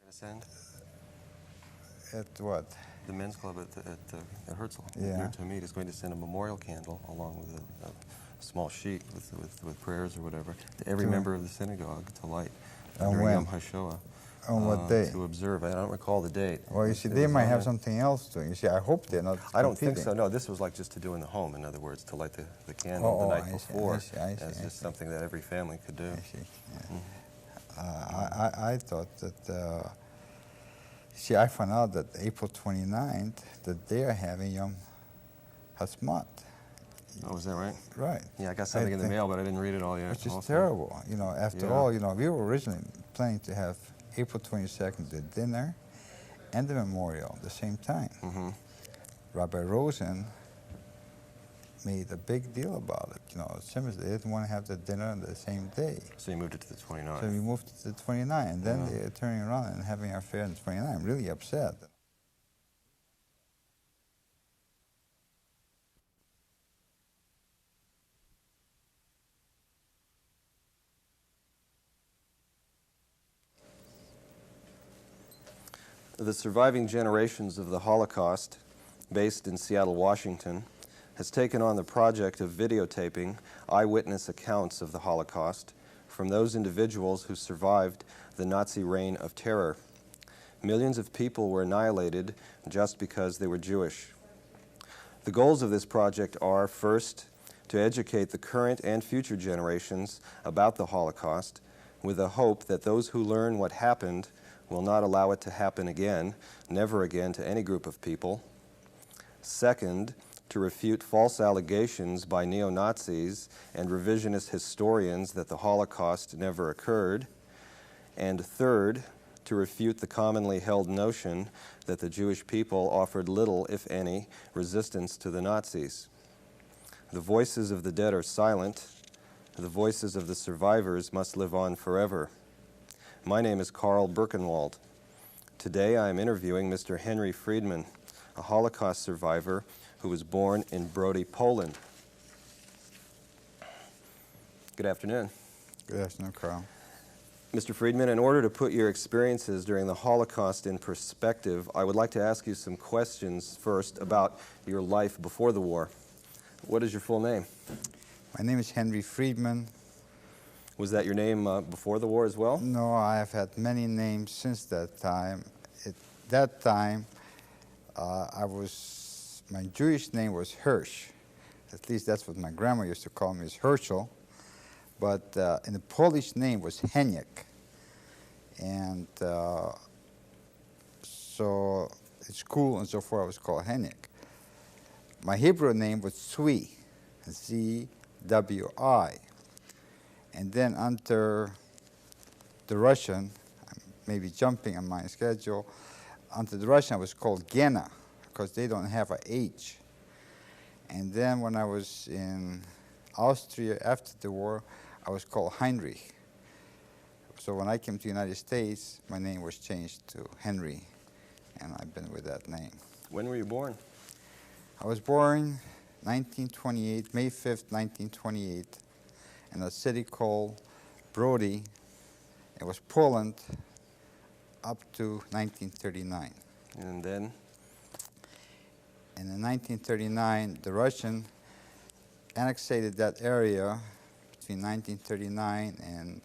Send? At what? The men's club at Herzl. Yeah. Near Tamid is going to send a memorial candle along with a small sheet with prayers or whatever to every member of the synagogue to light during when? Yom HaShoah. On what day? To observe. I don't recall the date. Well, you see, they might have something else doing. You see, I hope they're not I don't think competing. so. No, this was like just to do in the home, in other words, to light the candle the night before. I see, It's just something that every family could do. I see. Yeah. I thought that, see, I found out that April 29th, that they are having Yom HaSmat. Oh, is that right? Right. Yeah, I got something in the mail, but I didn't read it all yet. Which is terrible. You know, after all, you know, we were originally planning to have April 22nd, the dinner and the memorial at the same time. Mm-hmm. Rabbi Rosen made a big deal about it. You know, they didn't want to have the dinner on the same day. So you moved it to the 29th. So we moved it to the 29th, and then they're turning around and having our fair on the 29th. I'm really upset. The surviving generations of the Holocaust, based in Seattle, Washington, has taken on the project of videotaping eyewitness accounts of the Holocaust from those individuals who survived the Nazi reign of terror. Millions of people were annihilated just because they were Jewish. The goals of this project are, first, to educate the current and future generations about the Holocaust with the hope that those who learn what happened will not allow it to happen again, never again to any group of people. Second, to refute false allegations by neo-Nazis and revisionist historians that the Holocaust never occurred. And third, to refute the commonly held notion that the Jewish people offered little, if any, resistance to the Nazis. The voices of the dead are silent. The voices of the survivors must live on forever. My name is Carl Birkenwald. Today I am interviewing Mr. Henry Friedman, a Holocaust survivor who was born in Brody, Poland. Good afternoon. Good afternoon, Carl. Mr. Friedman, in order to put your experiences during the Holocaust in perspective, I would like to ask you some questions first about your life before the war. What is your full name? My name is Henry Friedman. Was that your name before the war as well? No, I have had many names since that time. At that time, my Jewish name was Hirsch. At least that's what my grandma used to call me, is Herschel. But in the Polish name was Heniek. And so at school and so forth, I was called Heniek. My Hebrew name was Zwi, Z-W-I. And then under the Russian, maybe jumping on my schedule, under the Russian I was called Gena, because they don't have a H. And then when I was in Austria after the war, I was called Heinrich. So when I came to the United States, my name was changed to Henry, and I've been with that name. When were you born? I was born 1928, May 5th, 1928. In a city called Brody. It was Poland up to 1939. And then? And in 1939, the Russian annexed that area between 1939 and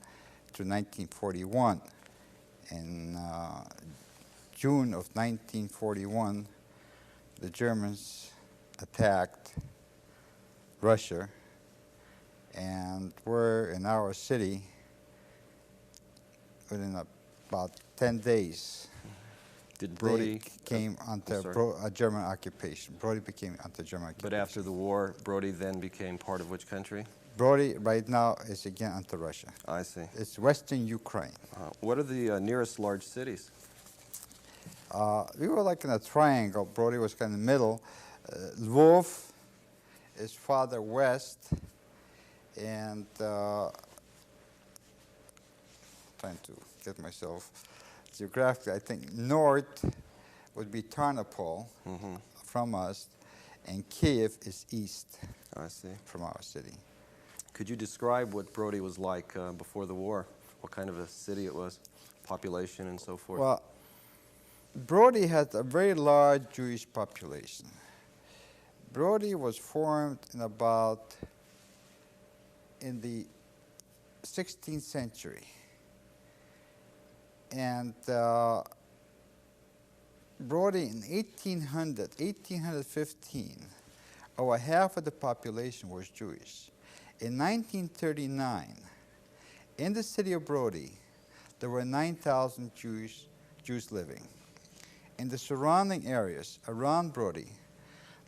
to 1941. In June of 1941, the Germans attacked Russia, and we're in our city within about 10 days. Did Brody came under a German occupation? Brody became under German occupation. But after the war, Brody then became part of which country? Brody right now is again under Russia. I see. It's Western Ukraine. What are the nearest large cities? We were like in a triangle. Brody was kind of in the middle. Lvov is farther west. And trying to get myself geographically, I think north would be Tarnopol from us, and Kiev is east from our city. Could you describe what Brody was like before the war? What kind of a city it was? population and so forth? Well, Brody had a very large Jewish population. Brody was formed in the 16th century. And Brody in 1815, over half of the population was Jewish. In 1939, in the city of Brody, there were 9,000 Jews living. In the surrounding areas around Brody,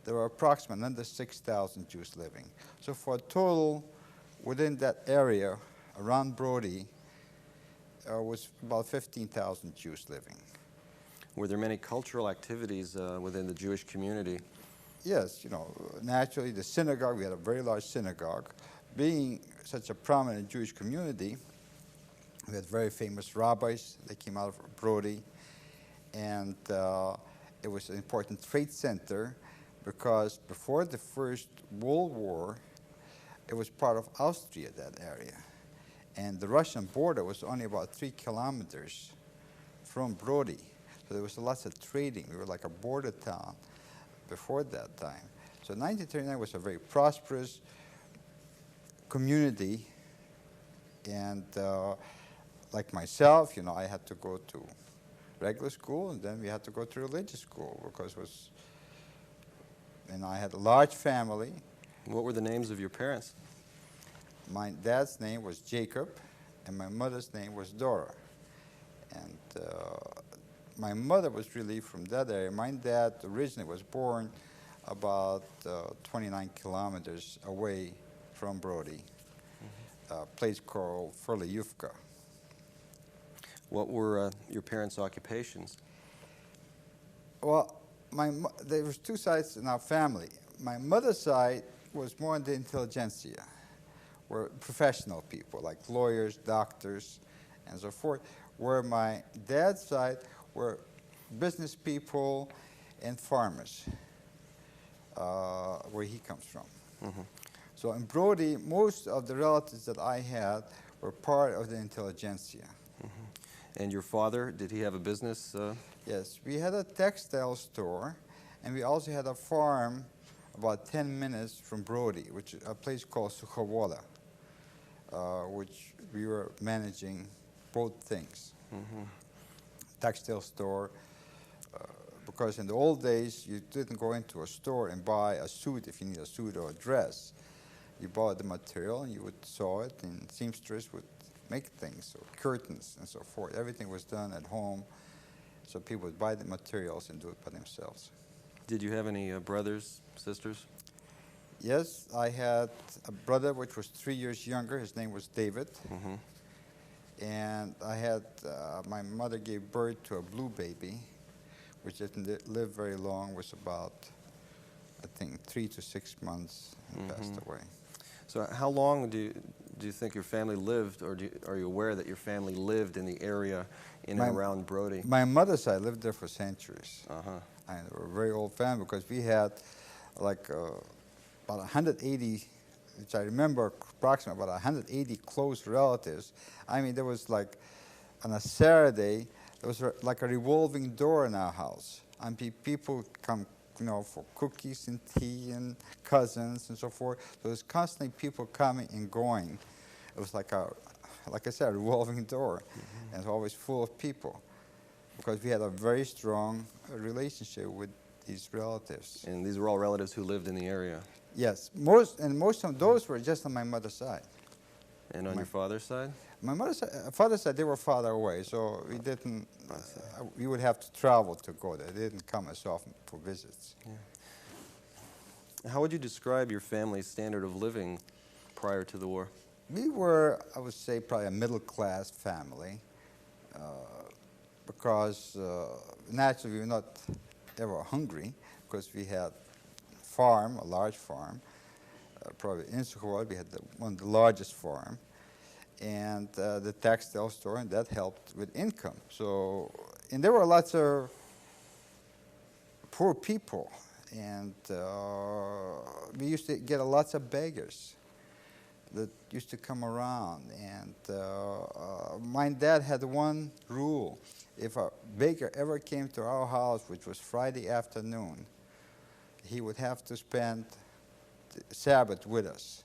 there were approximately under 6,000 Jews living. So for a total, within that area around Brody, was about 15,000 Jews living. Were there many cultural activities within the Jewish community? Yes, you know, naturally the synagogue, we had a very large synagogue. Being such a prominent Jewish community, we had very famous rabbis that came out of Brody, and it was an important trade center because before the First World War, it was part of Austria, that area. And the Russian border was only about 3 kilometers from Brody. So there was lots of trading. We were like a border town before that time. So 1939 was a very prosperous community. And like myself, you know, I had to go to regular school, and then we had to go to religious school because it was, and I had a large family. What were the names of your parents? My dad's name was Jacob, and my mother's name was Dora. And my mother was really from that area. My dad originally was born about 29 kilometers away from Brody, a place called Frleyuvka. What were your parents' occupations? Well, there was 2 sides in our family. My mother's side was more in the intelligentsia, were professional people like lawyers, doctors, and so forth. Where my dad's side were business people and farmers, where he comes from. Mm-hmm. So in Brody, most of the relatives that I had were part of the intelligentsia. Mm-hmm. And your father, did he have a business? Yes, we had a textile store, and we also had a farm about 10 minutes from Brody, which is a place called Sukhovoda, which we were managing both things. Mm-hmm. Textile store, because in the old days, you didn't go into a store and buy a suit if you need a suit or a dress. You bought the material and you would sew it, and seamstress would make things, or curtains and so forth. Everything was done at home, so people would buy the materials and do it by themselves. Did you have any brothers, sisters? Yes, I had a brother which was 3 years younger. His name was David. Mm-hmm. And I had, my mother gave birth to a blue baby, which didn't live very long, was about, I think, 3 to 6 months, and passed away. So how long do you think your family lived, or are you aware that your family lived in the area in and around Brody? My mother's side lived there for centuries. Uh-huh. And we're a very old family because we had like about 180, which I remember approximately about 180 close relatives. I mean, there was like, on a Saturday, there was like a revolving door in our house. And people come, you know, for cookies and tea and cousins and so forth. So there was constantly people coming and going. It was like I said, a revolving door. Mm-hmm. And it was always full of people because we had a very strong relationship with these relatives. And these were all relatives who lived in the area? Yes, most of those were just on my mother's side. And on your father's side? My father's side, they were farther away, so we didn't. We would have to travel to go there. They didn't come as often for visits. Yeah. How would you describe your family's standard of living prior to the war? We were, I would say, probably a middle-class family, because naturally we were not ever hungry, because we had a large farm, probably in Sukhovoda we had one of the largest farm, and the textile store, and that helped with income. So, and there were lots of poor people, and we used to get lots of beggars. that used to come around. And my dad had one rule. If a baker ever came to our house, which was Friday afternoon, he would have to spend the Sabbath with us.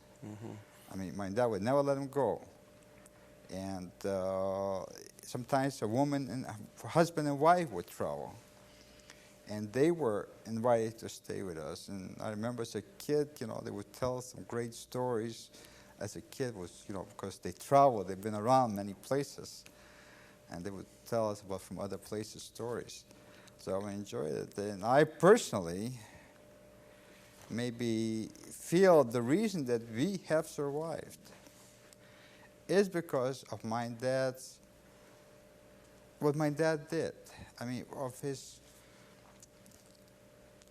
I mean, my dad would never let him go. And sometimes a woman and a husband and wife would travel. And they were invited to stay with us. And I remember as a kid, you know, they would tell some great stories. As a kid was, you know, because they traveled, they've been around many places. And they would tell us about from other places stories. So I enjoyed it. And I personally maybe feel the reason that we have survived is because of what my dad did. I mean, of his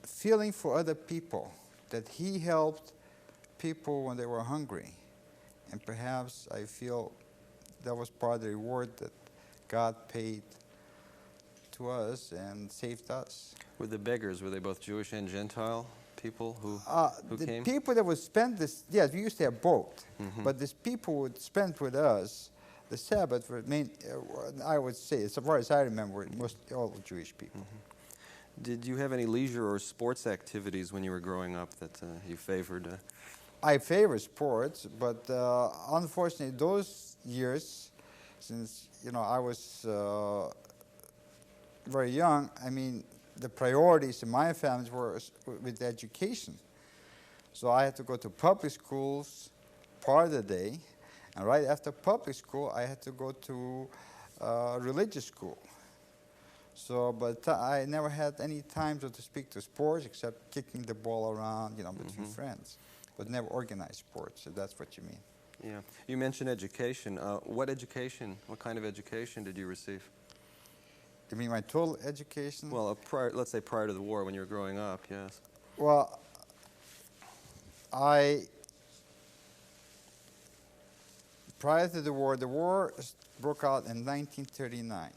feeling for other people, that he helped people when they were hungry. And perhaps I feel that was part of the reward that God paid to us and saved us. Were the beggars, were they both Jewish and Gentile people who came? The people that would spend this, yes, we used to have both, but these people would spend with us the Sabbath, I would say, as far as I remember, most all Jewish people. Did you have any leisure or sports activities when you were growing up that you favored? I favor sports, but unfortunately, those years, since you know I was very young, I mean, the priorities in my family were with education. So I had to go to public schools part of the day, and right after public school, I had to go to religious school. So, but I never had any time to speak to sports except kicking the ball around, you know, between friends, but never organized sports, if that's what you mean. Yeah. You mentioned education. What kind of education did you receive? You mean my total education? Well, let's say prior to the war when you were growing up, yes. Well, prior to the war broke out in 1939.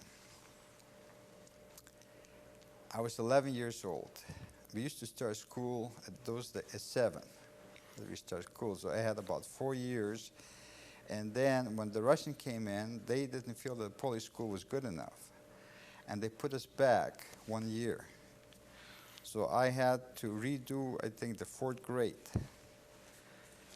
I was 11 years old. We used to start school at 7. We started school, so I had about 4 years. And then when the Russians came in, they didn't feel that the Polish school was good enough. And they put us back 1 year. So I had to redo, I think, the 4th grade.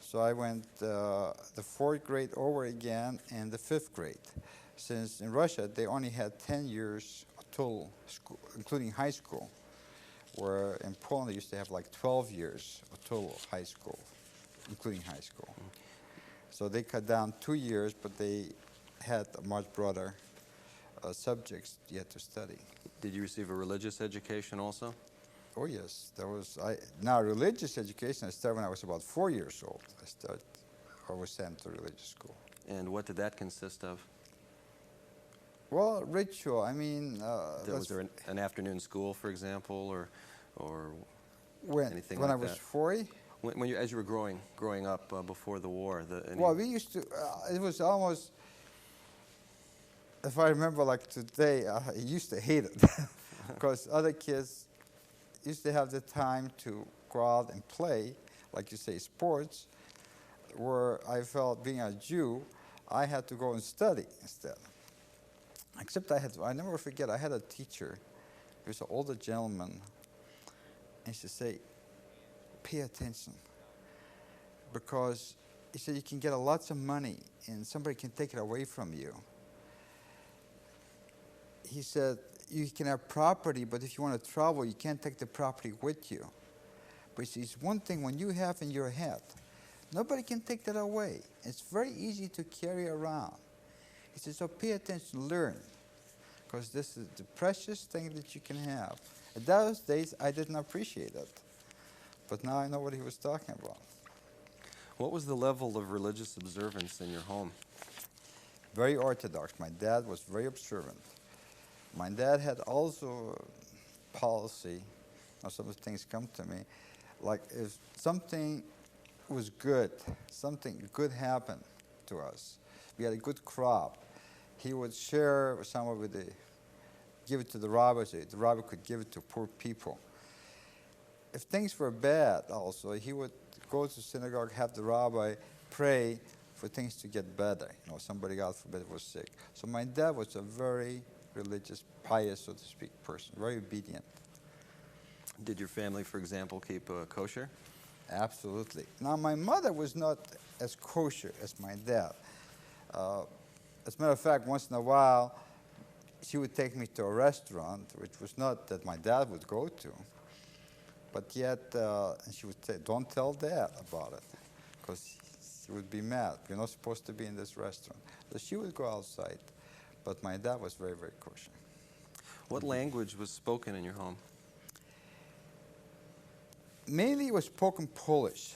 So I went the 4th grade over again and the 5th grade. Since in Russia, they only had 10 years total school, including high school, where in Poland they used to have like 12 years of total high school, including high school. So they cut down 2 years, but they had a much broader subjects you had to study. Did you receive a religious education also? Oh yes, now religious education I started when I was about 4 years old. I was sent to religious school. And what did that consist of? Well, ritual. I mean, was there an afternoon school, for example, or anything when like I was that? 40? As you were growing up before the war. Well, we used to. It was almost. If I remember, like today, I used to hate it because other kids used to have the time to go out and play, like you say, sports. Where I felt, being a Jew, I had to go and study instead. Except I never forget, I had a teacher. He was an older gentleman. And he used to say, pay attention. Because he said, you can get lots of money and somebody can take it away from you. He said, you can have property, but if you want to travel, you can't take the property with you. But he says, one thing, when you have in your head, nobody can take that away. It's very easy to carry around. He says, so pay attention, learn, because this is the precious thing that you can have. In those days, I didn't appreciate it, but now I know what he was talking about. What was the level of religious observance in your home? Very orthodox. My dad was very observant. My dad had also policy. Now some of the things come to me, like if something was good, something good happened to us, we had a good crop, he would share some of it, give it to the robbers, the robber could give it to poor people. If things were bad also, he would go to synagogue, have the rabbi pray for things to get better. You know, somebody, God forbid, was sick. So my dad was a very religious, pious, so to speak, person, very obedient. Did your family, for example, keep kosher? Absolutely. Now, my mother was not as kosher as my dad. As a matter of fact, once in a while, she would take me to a restaurant, which was not that my dad would go to, but yet, and she would say, don't tell Dad about it, because he would be mad. You're not supposed to be in this restaurant. So she would go outside, but my dad was very, very kosher. What language was spoken in your home? Mainly it was spoken Polish.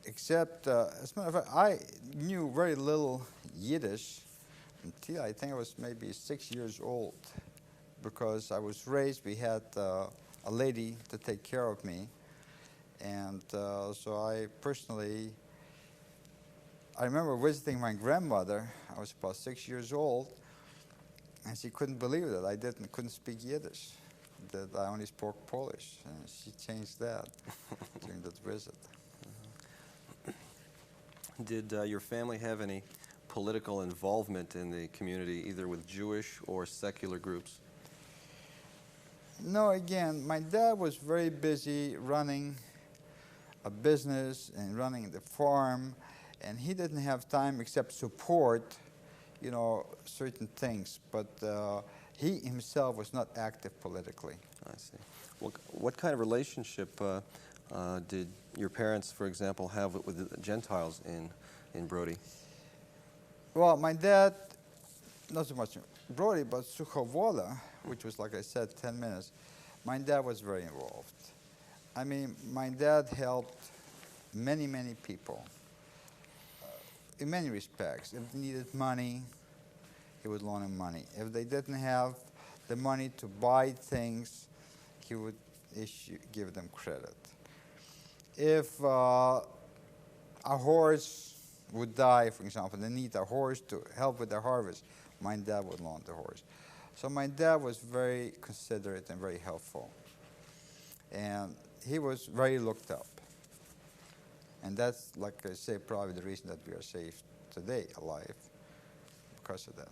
Except, as a matter of fact, I knew very little Yiddish until I think I was maybe 6 years old, because I was raised, we had a lady to take care of me, and so I personally, I remember visiting my grandmother. I was about 6 years old, and she couldn't believe that I couldn't speak Yiddish, that I only spoke Polish, and she changed that during that visit. Did your family have any political involvement in the community, either with Jewish or secular groups? No, again, my dad was very busy running a business and running the farm, and he didn't have time except support, you know, certain things. But he himself was not active politically. I see. What kind of relationship did your parents, for example, have with the Gentiles in Brody? Well, my dad, not so much Brody, but Suchowola, which was, like I said, 10 minutes, my dad was very involved. I mean, my dad helped many, many people in many respects. If they needed money, he would loan them money. If they didn't have the money to buy things, he would give them credit. If a horse would die, for example, they need a horse to help with the harvest, my dad would loan the horse. So my dad was very considerate and very helpful. And he was very looked up. And that's, like I say, probably the reason that we are safe today, alive, because of that.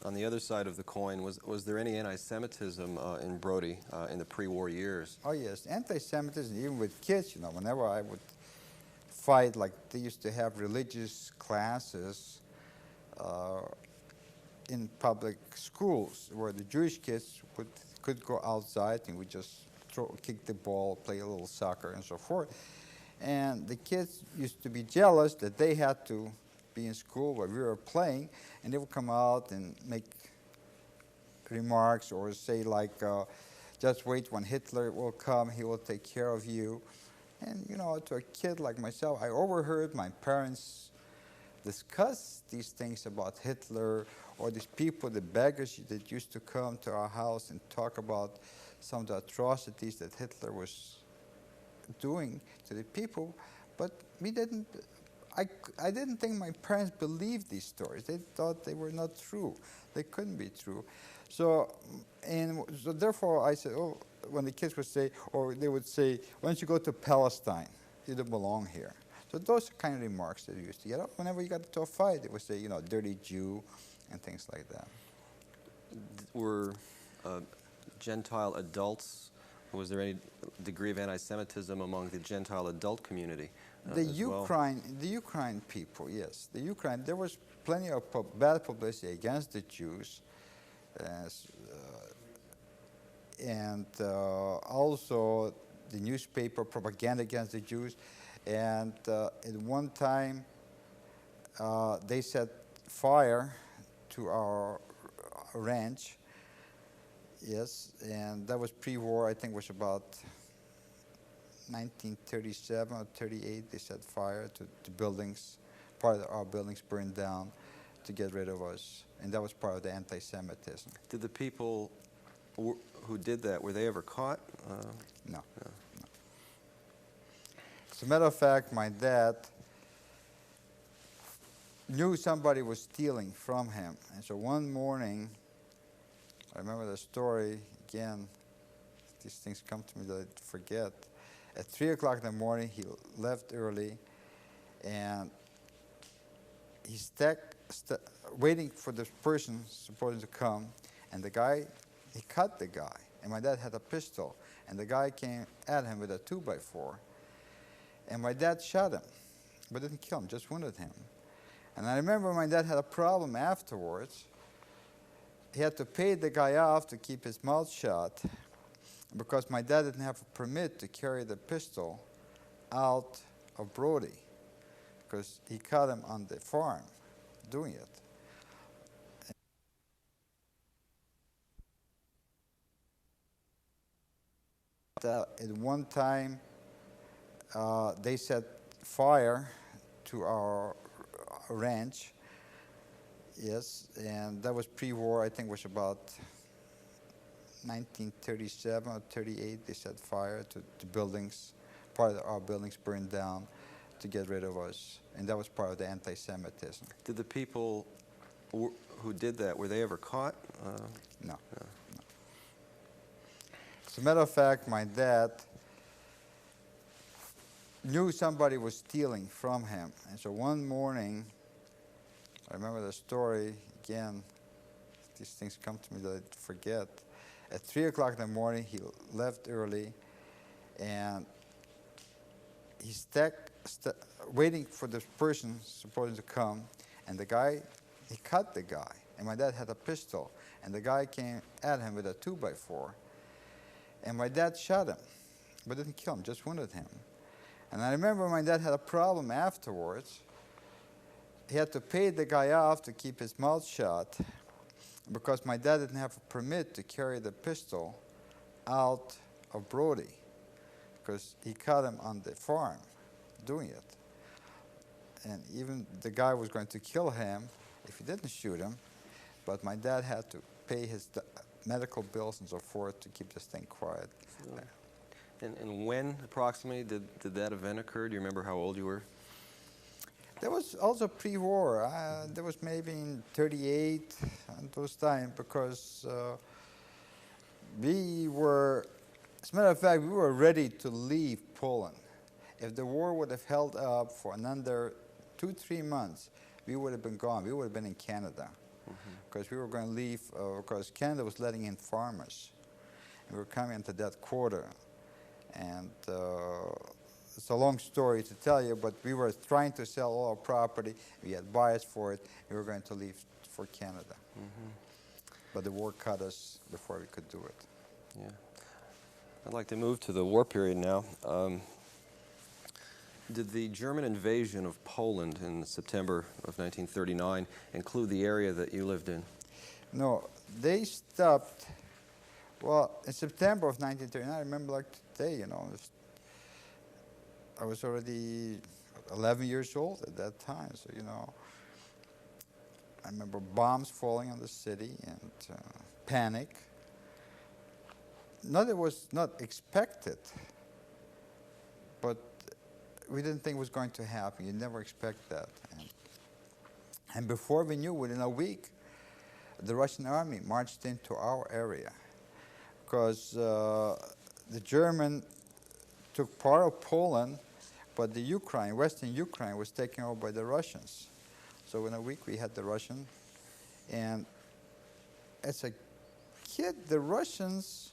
On the other side of the coin, was there any anti-Semitism in Brody in the pre-war years? Oh, yes. Anti-Semitism, even with kids, you know, whenever I would fight, like they used to have religious classes in public schools where the Jewish kids could go outside and we just kick the ball, play a little soccer and so forth. And the kids used to be jealous that they had to be in school where we were playing, and they would come out and make remarks or say like, just wait, when Hitler will come, he will take care of you. And you know, to a kid like myself, I overheard my parents discuss these things about Hitler, or these people, the beggars that used to come to our house and talk about some of the atrocities that Hitler was doing to the people. But we didn't, I didn't think my parents believed these stories. They thought they were not true. They couldn't be true. So therefore I said, oh, when the kids would say, or they would say, why don't you go to Palestine? You don't belong here. So those are kind of remarks that you used to get up. Whenever you got into a fight, they would say, you know, dirty Jew, and things like that. Were Gentile adults, was there any degree of anti-Semitism among the Gentile adult community? The Ukraine people, yes. The Ukraine, there was plenty of bad publicity against the Jews, and also the newspaper propaganda against the Jews. And at one time, they set fire to our ranch, yes, and that was pre-war. I think it was about 1937 or 38. They set fire to buildings. Part of our buildings burned down to get rid of us, and that was part of the anti-Semitism. Did the people who did that, were they ever caught? No. As a matter of fact, my dad knew somebody was stealing from him. And so one morning, I remember the story, again, these things come to me that I forget. At 3 o'clock in the morning, he left early, and he's waiting for this person supposed to come, and the guy, he cut the guy. And my dad had a pistol, and the guy came at him with a 2x4. And my dad shot him, but didn't kill him, just wounded him. And I remember my dad had a problem afterwards. He had to pay the guy off to keep his mouth shut because my dad didn't have a permit to carry the pistol out of Brody because he caught him on the farm doing it. At one time, they set fire to our ranch. Yes, and that was pre-war. I think it was about 1937 or 38. They set fire to buildings. Part of our buildings burned down to get rid of us, and that was part of the antisemitism. Did the people who did that, were they ever caught? No. As a matter of fact, my dad knew somebody was stealing from him, and so one morning, I remember the story again. These things come to me that I forget. At 3 o'clock in the morning, he left early, and he's waiting for this person supposed to come, and the guy, he cut the guy. And my dad had a pistol, and the guy came at him with a 2x4. And my dad shot him, but didn't kill him, just wounded him. And I remember my dad had a problem afterwards. He had to pay the guy off to keep his mouth shut because my dad didn't have a permit to carry the pistol out of Brody because he caught him on the farm doing it. And even the guy was going to kill him if he didn't shoot him, but my dad had to pay his medical bills and so forth to keep this thing quiet. Sure. And when approximately did that event occur? Do you remember how old you were? That was also pre-war. That was maybe in 38 at those times because we were, as a matter of fact, we were ready to leave Poland. If the war would have held up for another 2-3 months, we would have been gone. We would have been in Canada because we were going to leave because Canada was letting in farmers. And we were coming into that quarter. And it's a long story to tell you, but we were trying to sell all our property. We had buyers for it. We were going to leave for Canada. But the war cut us before we could do it. Yeah. I'd like to move to the war period now. Did the German invasion of Poland in September of 1939 include the area that you lived in? No, they stopped. Well, in September of 1939, I remember like today, you know, I was already 11 years old at that time, so, you know, I remember bombs falling on the city and panic. It was not expected, but we didn't think it was going to happen. You never expect that. And before we knew, within a week, the Russian army marched into our area because the German took part of Poland, but the Ukraine, Western Ukraine, was taken over by the Russians. So in a week we had the Russian, and as a kid, the Russians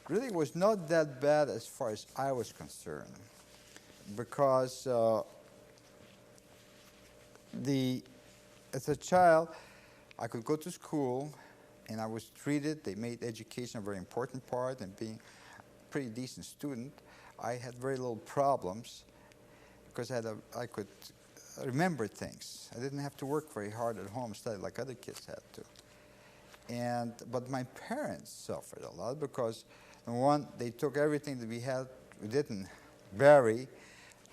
really was not that bad as far as I was concerned, because as a child, I could go to school, and I was treated. They made education a very important part, and being a pretty decent student, I had very little problems because I could remember things. I didn't have to work very hard at home, study like other kids had to. But my parents suffered a lot because, number one, they took everything that we had, we didn't bury.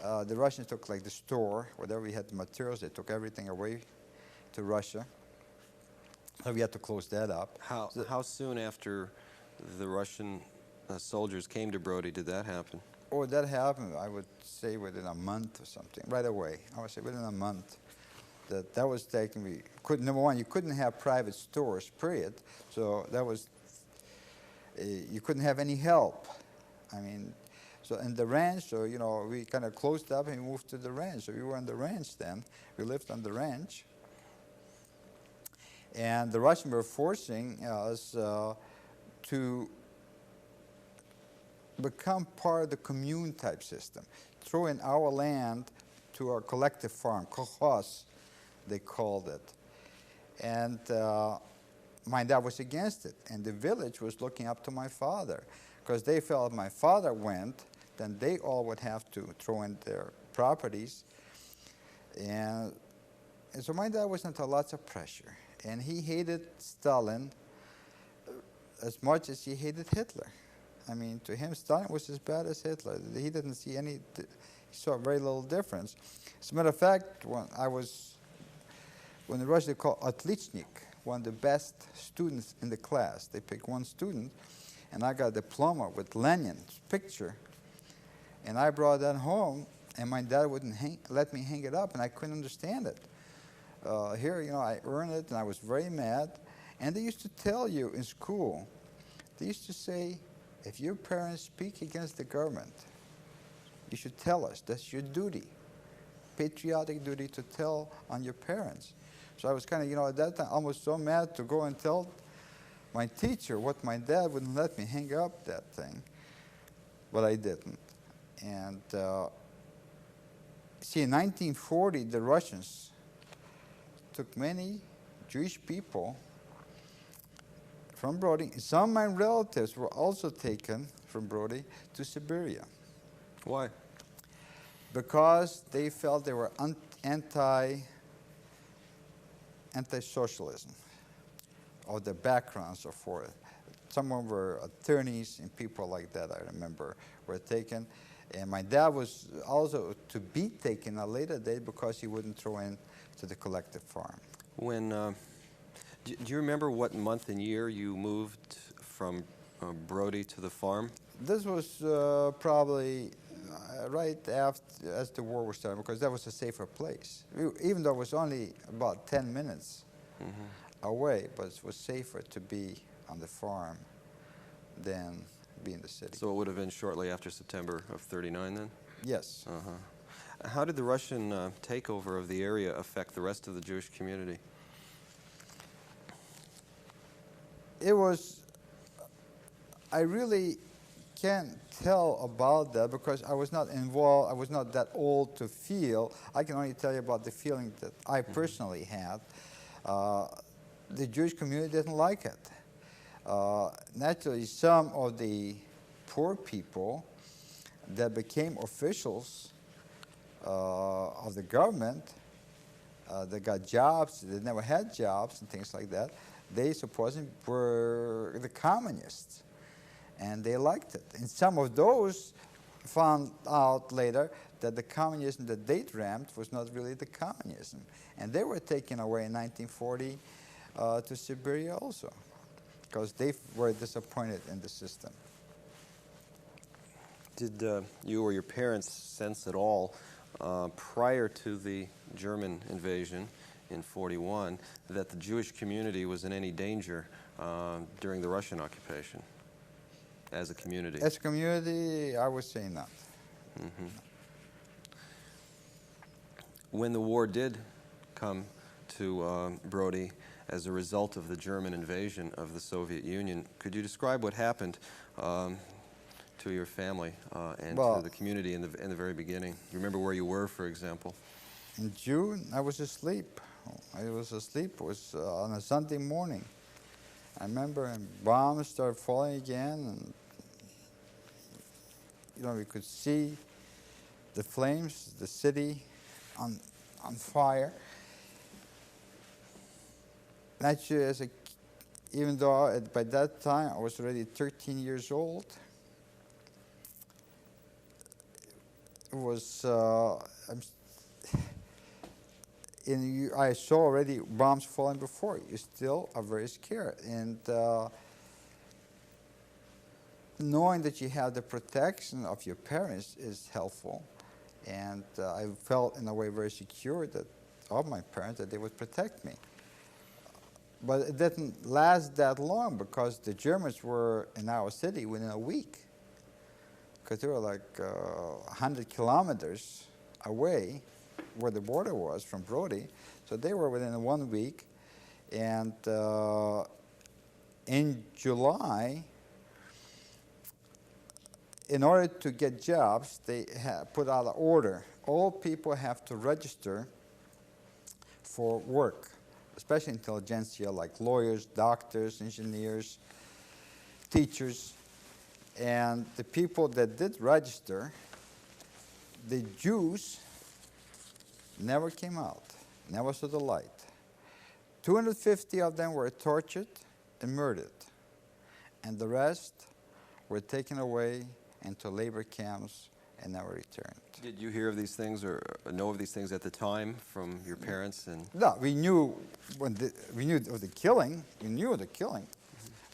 The Russians took like the store, whatever we had the materials, they took everything away to Russia. So we had to close that up. How soon after the Russian soldiers came to Brody did that happen? Oh, that happened, I would say within a month or something, right away. I would say within a month. That was taken. Number one, you couldn't have private stores, period. So that was, you couldn't have any help. I mean, So in the ranch, so we kind of closed up and moved to the ranch. So we were on the ranch then. We lived on the ranch. And the Russians were forcing us to become part of the commune type system. Throw in our land to our collective farm, kolkhoz, they called it. And my dad was against it. And the village was looking up to my father, because they felt if my father went, then they all would have to throw in their properties. And so my dad was under lots of pressure. And he hated Stalin as much as he hated Hitler. I mean, to him, Stalin was as bad as Hitler. He didn't see he saw very little difference. As a matter of fact, when the Russians called Otlitchnik, one of the best students in the class, they picked one student, and I got a diploma with Lenin's picture, and I brought that home, and my dad wouldn't let me hang it up, and I couldn't understand it. Here, I earned it, and I was very mad. And they used to tell you in school, they used to say, if your parents speak against the government, you should tell us. That's your duty, patriotic duty to tell on your parents. So I was kind of, at that time, almost so mad to go and tell my teacher what my dad wouldn't let me hang up that thing. But I didn't. And see, in 1940, the Russians took many Jewish people from Brody. Some of my relatives were also taken from Brody to Siberia. Why? Because they felt they were anti-socialism, or the background and so forth. Some of them were attorneys and people like that, I remember, were taken. And my dad was also to be taken at a later date because he wouldn't throw in to the collective farm. When, do you remember what month and year you moved from Brody to the farm? This was probably right after, as the war was starting, because that was a safer place. Even though it was only about 10 minutes away, but it was safer to be on the farm than be in the city. So it would have been shortly after September of '39 then? Yes. How did the Russian takeover of the area affect the rest of the Jewish community? It was, I really can't tell about that because I was not involved, I was not that old to feel. I can only tell you about the feeling that I personally had. The Jewish community didn't like it. Naturally, some of the poor people that became officials of the government, they got jobs, they never had jobs and things like that, they supposedly were the communists, and they liked it. And some of those found out later that the communism that they dreamt was not really the communism. And they were taken away in 1940 to Siberia also, because they were disappointed in the system. Did you or your parents sense at all, prior to the German invasion in '41, that the Jewish community was in any danger during the Russian occupation as a community? As a community, I would say not. When the war did come to Brody as a result of the German invasion of the Soviet Union, could you describe what happened to your family and to the community in the very beginning? You remember where you were, for example? In June, I was asleep. It was on a Sunday morning. I remember, and bombs started falling again, and we could see the flames, the city on fire. Naturally, even though by that time I was already 13 years old, it was. I saw already bombs falling before. You still are very scared, and knowing that you have the protection of your parents is helpful. And I felt in a way very secure of my parents that they would protect me. But it didn't last that long because the Germans were in our city within a week. because they were like 100 kilometers away where the border was from Brody. So they were within 1 week. And in July, in order to get jobs, they put out an order. All people have to register for work, especially intelligentsia, like lawyers, doctors, engineers, teachers. And the people that did register, the Jews never came out, never saw the light. 250 of them were tortured and murdered, and the rest were taken away into labor camps and never returned. Did you hear of these things or know of these things at the time from your parents? And No, we knew we knew of the killing. We knew of the killing,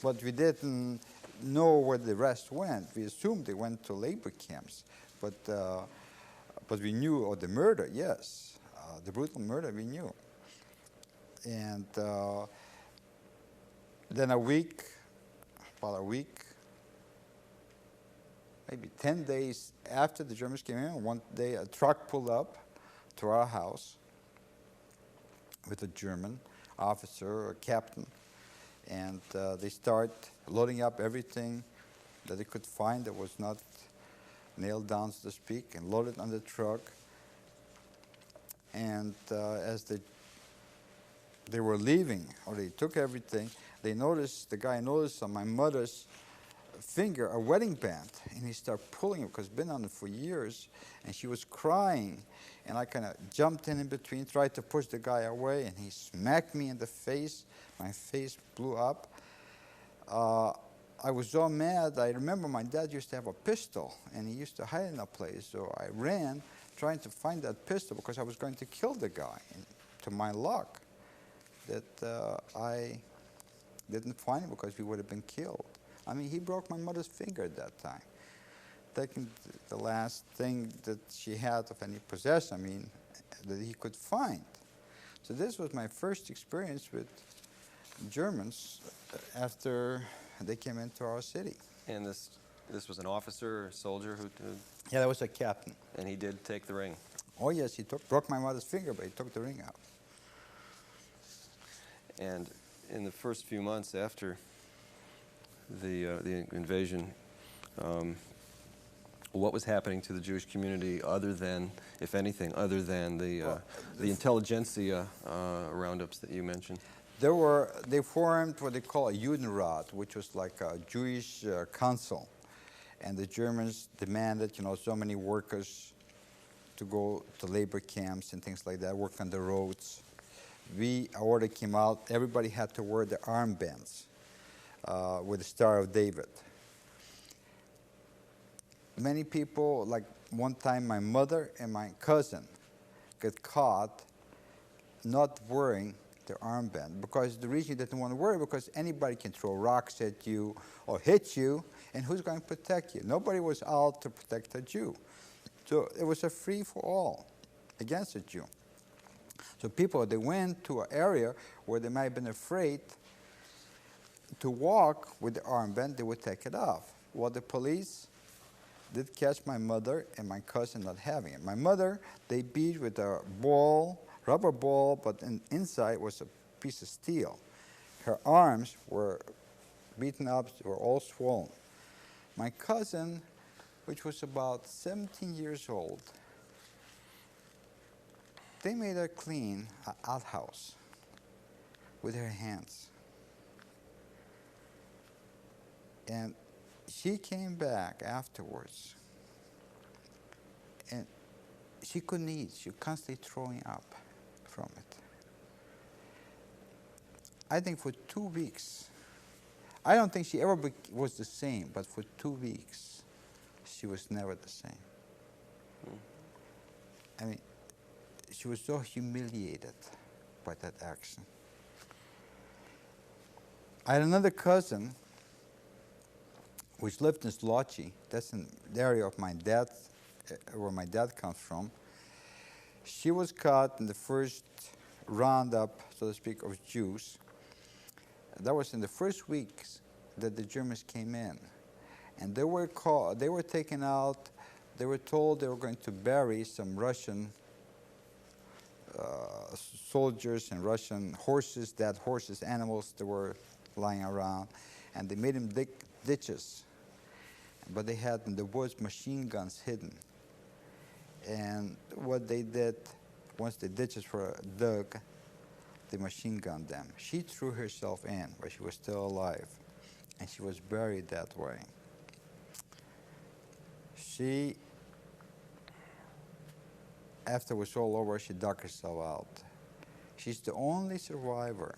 but we didn't know where the rest went. We assumed they went to labor camps, but we knew of the murder. Yes, the brutal murder we knew. And then about a week, maybe 10 days after the Germans came in, one day a truck pulled up to our house with a German officer or captain, and they start loading up everything that they could find that was not nailed down, so to speak, and loaded on the truck. And as they were leaving, or they took everything, the guy noticed on my mother's finger a wedding band, and he started pulling it because it's been on it for years, and she was crying, and I kind of jumped in between, tried to push the guy away, and he smacked me in the face. My face blew up. I was so mad. I remember my dad used to have a pistol, and he used to hide in a place, so I ran trying to find that pistol because I was going to kill the guy. And to my luck, that I didn't find him because we would have been killed. I mean, he broke my mother's finger at that time, taking the last thing that she had of any possession, I mean, that he could find. So this was my first experience with Germans after they came into our city. and this was an officer or soldier who Yeah, that was a captain. and he did take the ring. Oh yes, he broke my mother's finger, but he took the ring out. And in the first few months after the invasion, what was happening to the Jewish community other than, if anything, other than the intelligentsia roundups that you mentioned? They formed what they call a Judenrat, which was like a Jewish council, and the Germans demanded, so many workers to go to labor camps and things like that, work on the roads. A order came out, everybody had to wear the armbands with the Star of David. Many people, like one time my mother and my cousin got caught not wearing the armband, because the reason they didn't want to wear it because anybody can throw rocks at you or hit you, and who's going to protect you? Nobody was out to protect a Jew. So it was a free-for-all against a Jew. So people, they went to an area where they might have been afraid to walk with the armband, they would take it off. Well, the police did catch my mother and my cousin not having it. My mother, they beat with a ball, rubber ball, but inside was a piece of steel. Her arms were beaten up, they were all swollen. My cousin, which was about 17 years old, they made her clean an outhouse with her hands. And she came back afterwards, and she couldn't eat. She was constantly throwing up from it. I think for 2 weeks, I don't think she ever was the same, but for 2 weeks, she was never the same. I mean, she was so humiliated by that action. I had another cousin which lived in Slochi. That's in the area of my dad, where my dad comes from. She was caught in the first roundup, so to speak, of Jews. That was in the first weeks that the Germans came in. And they were taken out. They were told they were going to bury some Russian soldiers and Russian horses, dead horses, animals that were lying around. And they made them dig ditches. But they had in the woods machine guns hidden. And what they did, once the ditches were dug, they machine gunned them. She threw herself in, but she was still alive. And she was buried that way. She, after it was all over, she dug herself out. She's the only survivor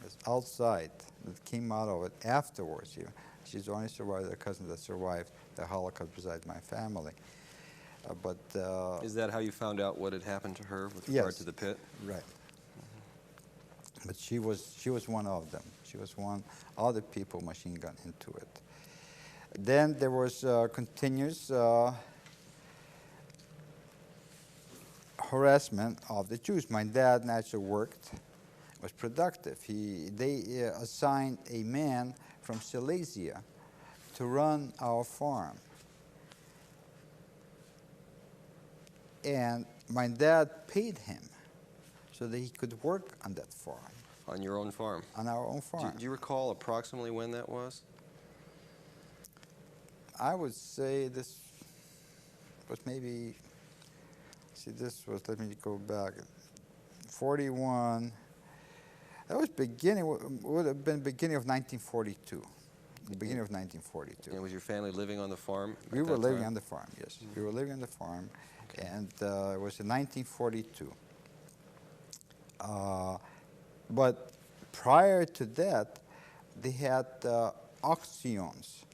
that's outside that came out of it afterwards. She's the only survivor, the cousin that survived the Holocaust besides my family. Is that how you found out what had happened to her with regard to the pit? Right. Mm-hmm. But she was one of them. She was one of the people machine gunned into it. Then there was continuous harassment of the Jews. My dad naturally worked, was productive. They assigned a man from Silesia to run our farm. And my dad paid him so that he could work on that farm. On your own farm? On our own farm. Do you recall approximately when that was? I would say this was maybe, this was, let me go back, 41. That was would have been beginning of 1942. The beginning of 1942. And was your family living on the farm? We were living on the farm, yes. Mm-hmm. We were living on the farm, okay. And it was in 1942. But prior to that, they had auctions.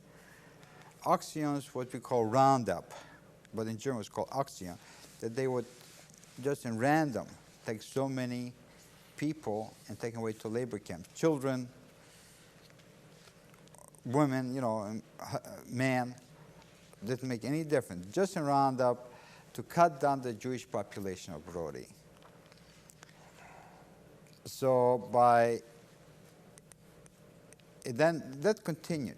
Auctions, what we call roundup, but in German it's called auction, that they would just in random take so many people and take them away to labor camps. Children, women, and men, didn't make any difference. Just in roundup to cut down the Jewish population of Brody. So then that continued.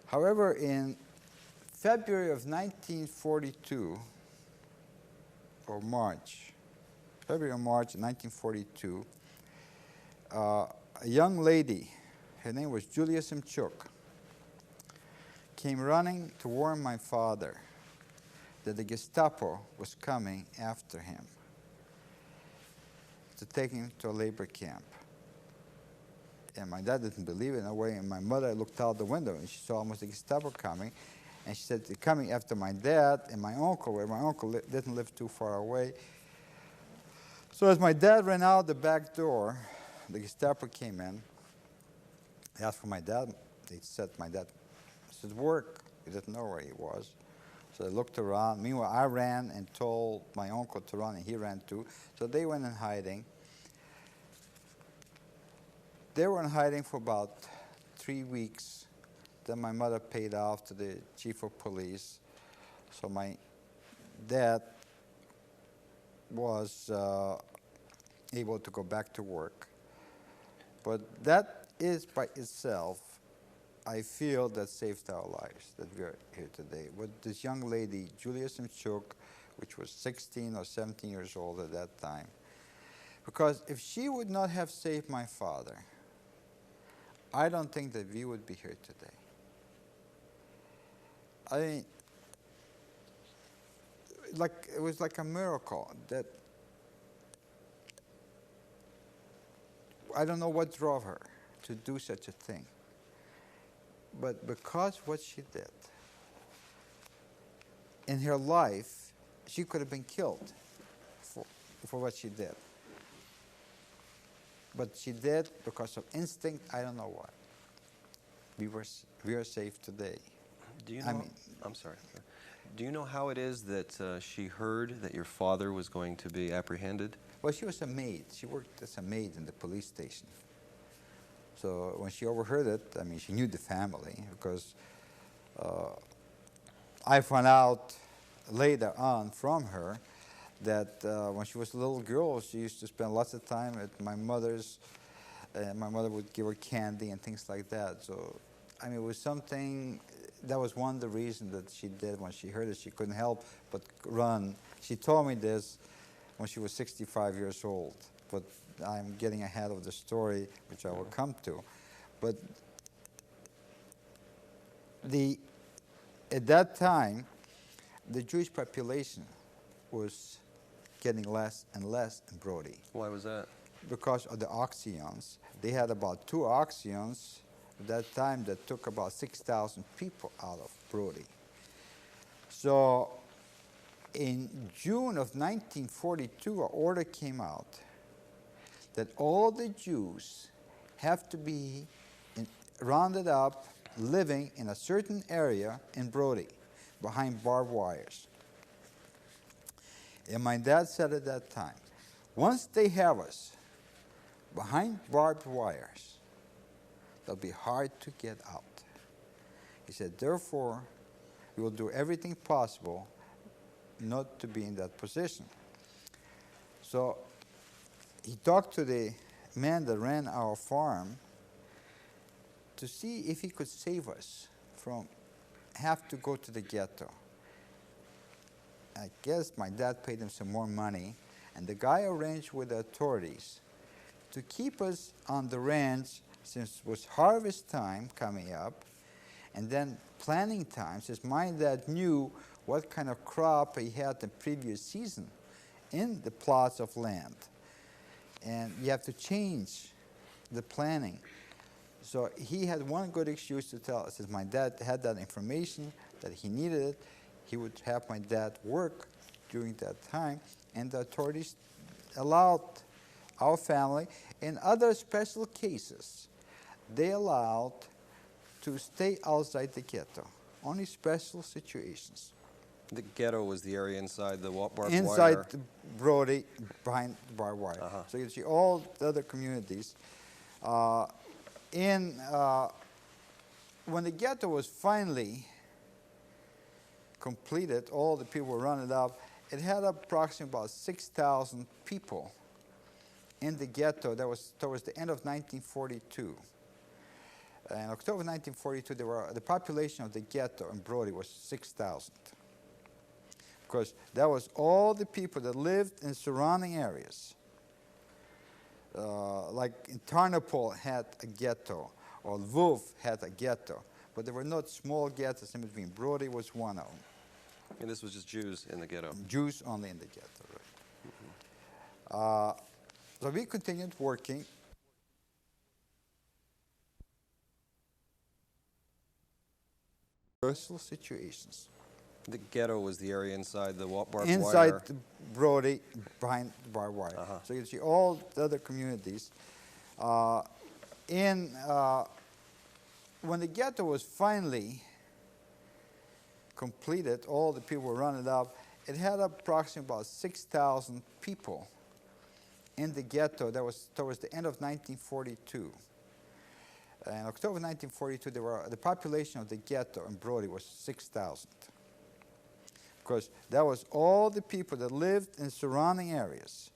However, in February of 1942, or February or March 1942, a young lady, her name was Julia Simchuk, came running to warn my father that the Gestapo was coming after him to take him to a labor camp. And my dad didn't believe it in a way, and my mother looked out the window and she saw almost the Gestapo coming, and she said they're coming after my dad and my uncle, where my uncle didn't live too far away. So as my dad ran out the back door, the Gestapo came in. They asked for my dad. They said my dad was at work. He didn't know where he was. So they looked around. Meanwhile, I ran and told my uncle to run, and he ran too. So they went in hiding. They were in hiding for about 3 weeks. Then my mother paid off to the chief of police. So my dad was able to go back to work. But that is by itself, I feel, that saved our lives, that we are here today. With this young lady, Julia Simchuk, which was 16 or 17 years old at that time. Because if she would not have saved my father, I don't think that we would be here today. I mean, it was like a miracle that I don't know what drove her to do such a thing. But because what she did, in her life, she could have been killed for what she did. But she did because of instinct, I don't know why. We are safe today. Do you know, I'm sorry. Do you know how it is that she heard that your father was going to be apprehended? Well, she was a maid. She worked as a maid in the police station. So when she overheard it, I mean, she knew the family because I found out later on from her that when she was a little girl, she used to spend lots of time at my mother's My mother would give her candy and things like that. So, I mean, it was something, that was one of the reasons that she did when she heard it. She couldn't help but run. She told me this when she was 65 years old, but I'm getting ahead of the story, which I will come to. But at that time, the Jewish population was getting less and less in Brody. Why was that? Because of the oxyons. They had about 2 oxyons at that time that took about 6,000 people out of Brody. So in June of 1942, an order came out that all the Jews have to be rounded up living in a certain area in Brody behind barbed wires. And my dad said at that time, once they have us behind barbed wires, it'll be hard to get out. He said, therefore, we will do everything possible not to be in that position. So he talked to the man that ran our farm to see if he could save us from have to go to the ghetto. I guess my dad paid him some more money, and the guy arranged with the authorities to keep us on the ranch since it was harvest time coming up, and then planting time, since my dad knew what kind of crop he had the previous season in the plots of land. And you have to change the planning. So he had one good excuse to tell us, since my dad had that information, that he needed it, he would have my dad work during that time, and the authorities allowed our family. In other special cases, they allowed to stay outside the ghetto, only special situations. The ghetto was the area inside the barbed wire? Inside Brody, behind barbed wire. So you see all the other communities. When the ghetto was finally completed, all the people were rounded up, it had approximately about 6,000 people in the ghetto. That was towards the end of 1942. In October 1942, the population of the ghetto in Brody was 6,000. Because that was all the people that lived in surrounding areas. Like in Tarnopol had a ghetto, or Lvov had a ghetto, but there were not small ghettos in between. Brody was one of them. And this was just Jews in the ghetto? Jews only in the ghetto, right. So we continued working. Personal situations. The ghetto was the area inside the barbed wire? Inside Brody, behind barbed wire. So you see all the other communities. When the ghetto was finally completed, all the people were rounded up, it had approximately about 6,000 people in the ghetto. That was towards the end of 1942. In October 1942, the population of the ghetto in Brody was 6,000. Because that was all the people that lived in surrounding areas.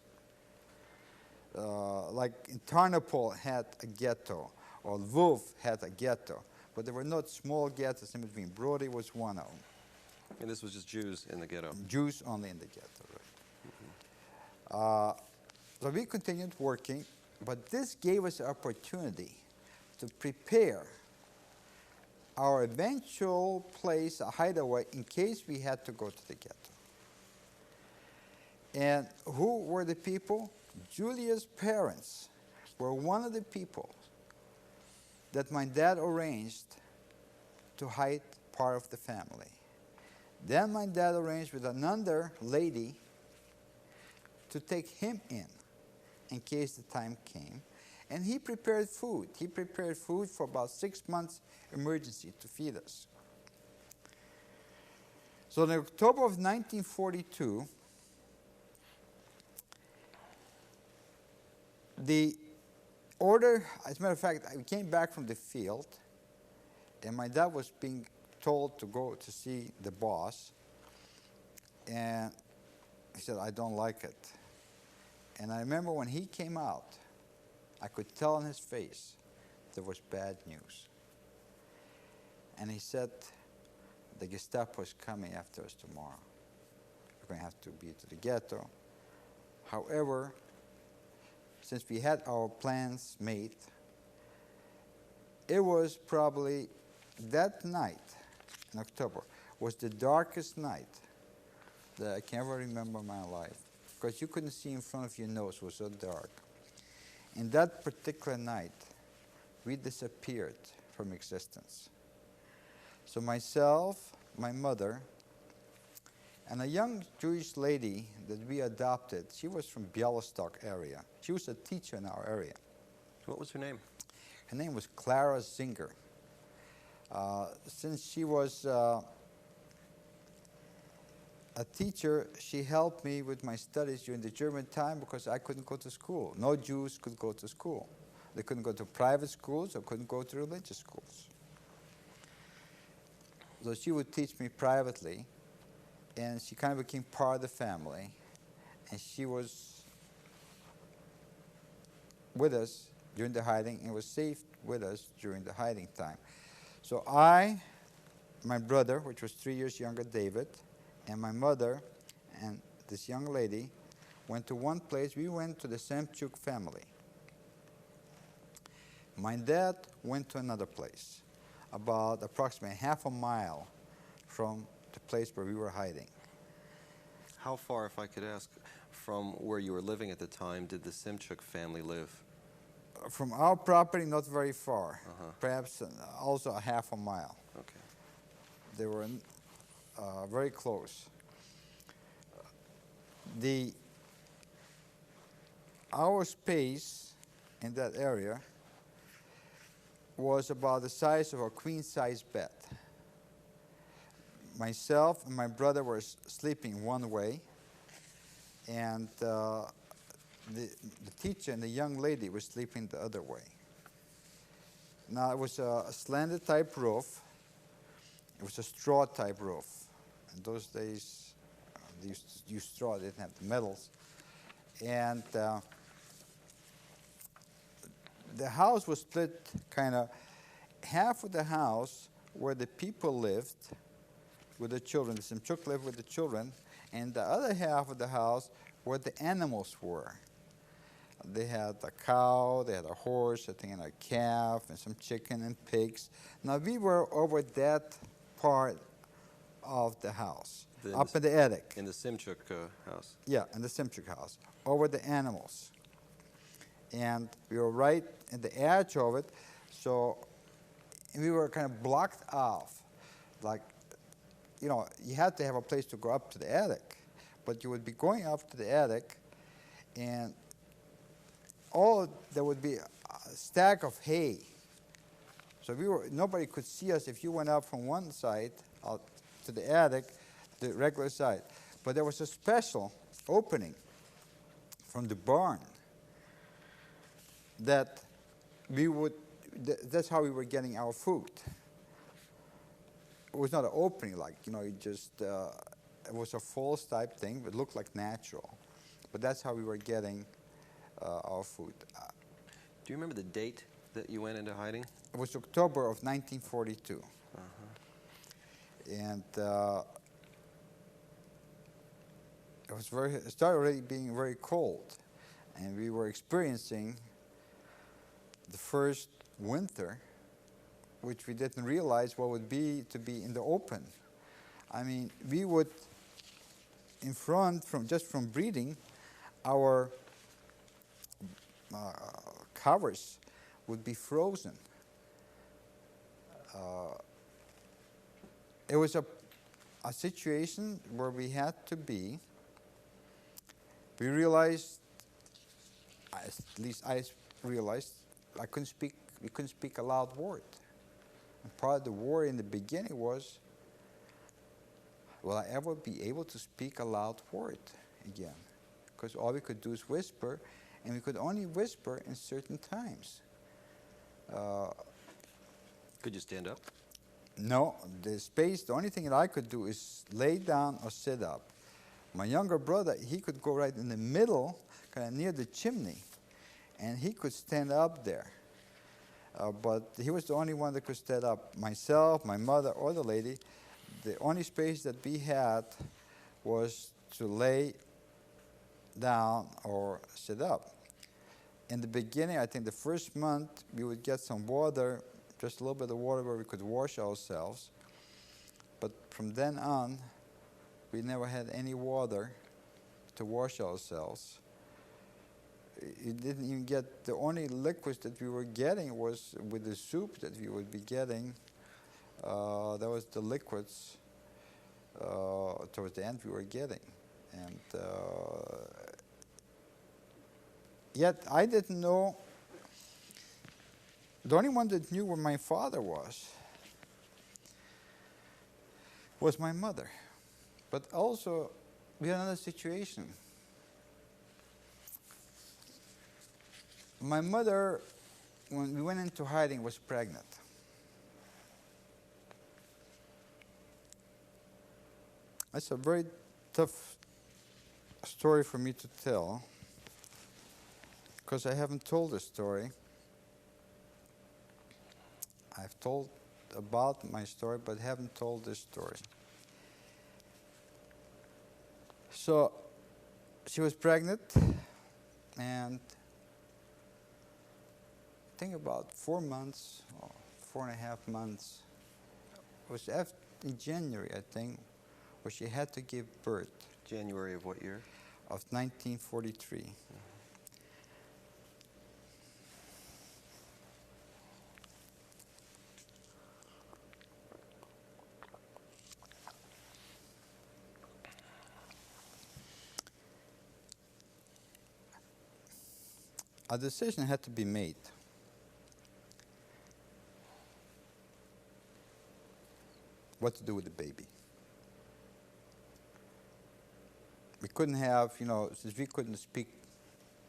Like in Tarnopol had a ghetto, or Lvov had a ghetto, but there were not small ghettos in between. Brody was one of them. And this was just Jews in the ghetto? Jews only in the ghetto, right. So we continued working, but this gave us the opportunity to prepare our eventual place, a hideaway, in case we had to go to the ghetto. And who were the people? Julia's parents were one of the people that my dad arranged to hide part of the family. Then my dad arranged with another lady to take him in case the time came. And he prepared food. He prepared food for about 6 months emergency to feed us. So in October of 1942, the order, as a matter of fact, I came back from the field, and my dad was being told to go to see the boss, and he said, I don't like it. And I remember when he came out, I could tell on his face there was bad news. And he said, the Gestapo is coming after us tomorrow. We're going to have to be to the ghetto. However, since we had our plans made, it was probably that night in October was the darkest night that I can ever remember in my life, because you couldn't see in front of your nose, it was so dark. In that particular night, we disappeared from existence. So myself, my mother, and a young Jewish lady that we adopted, she was from Białystok area. She was a teacher in our area. What was her name? Her name was Clara Zinger. Since she was a teacher, she helped me with my studies during the German time because I couldn't go to school. No Jews could go to school. They couldn't go to private schools or couldn't go to religious schools. So she would teach me privately, and she kind of became part of the family, and she was with us during the hiding and was safe with us during the hiding time. So I, my brother, which was 3 years younger, David, and my mother and this young lady went to one place. We went to the Semchuk family. My dad went to another place, about approximately half a mile from the place where we were hiding. How far, if I could ask, from where you were living at the time did the Semchuk family live? From our property, not very far, Uh-huh. perhaps also a half a mile. Okay. They were very close. Our space in that area was about the size of a queen-size bed. Myself and my brother were sleeping one way, and the teacher and the young lady were sleeping the other way. Now, it was a slanted type roof. It was a straw type roof. In those days, they used to use straw, they didn't have the metals. And the house was split kind of half of the house where the people lived with the children, the Semchuk lived with the children, and the other half of the house where the animals were. They had a cow, they had a horse, I think, and a calf, and some chicken and pigs. Now, we were over that part of the house, up in the attic. In the Semchuk house? Yeah, in the Semchuk house, over the animals. And we were right at the edge of it, so we were kind of blocked off. Like, you know, you had to have a place to go up to the attic, but you would be going up to the attic, and there would be a stack of hay. So nobody could see us if you went up from one side out to the attic, the regular side. But there was a special opening from the barn that that's how we were getting our food. It was not an opening like, you know, it was a false type thing, but it looked like natural. But that's how we were getting our food. Do you remember the date that you went into hiding? It was October of 1942. Uh-huh. And it started already being very cold. And we were experiencing the first winter, which we didn't realize what would be to be in the open. I mean, we would, in front, just from breathing, our covers would be frozen. It was a situation where we had to be. We realized, at least I realized, we couldn't speak a loud word. And part of the war in the beginning was, will I ever be able to speak a loud word again? Because all we could do is whisper, and we could only whisper in certain times. Could you stand up? No, the only thing that I could do is lay down or sit up. My younger brother, he could go right in the middle, kind of near the chimney, and he could stand up there. But he was the only one that could stand up. Myself, my mother, or the lady, the only space that we had was to lay down or sit up. In the beginning, I think the first month, we would get some water, just a little bit of water where we could wash ourselves. But from then on, we never had any water to wash ourselves. You didn't even get, the only liquids that we were getting was with the soup that we would be getting. That was the liquids towards the end we were getting. And yet I didn't know, the only one that knew where my father was my mother. But also, we had another situation. My mother, when we went into hiding, was pregnant. That's a very tough story for me to tell, because I haven't told the story. I've told about my story, but haven't told this story. So she was pregnant, and I think about 4 months, or 4.5 months, it was in January, I think, where she had to give birth. January of what year? Of 1943. A decision had to be made. What to do with the baby. We couldn't have, since we couldn't speak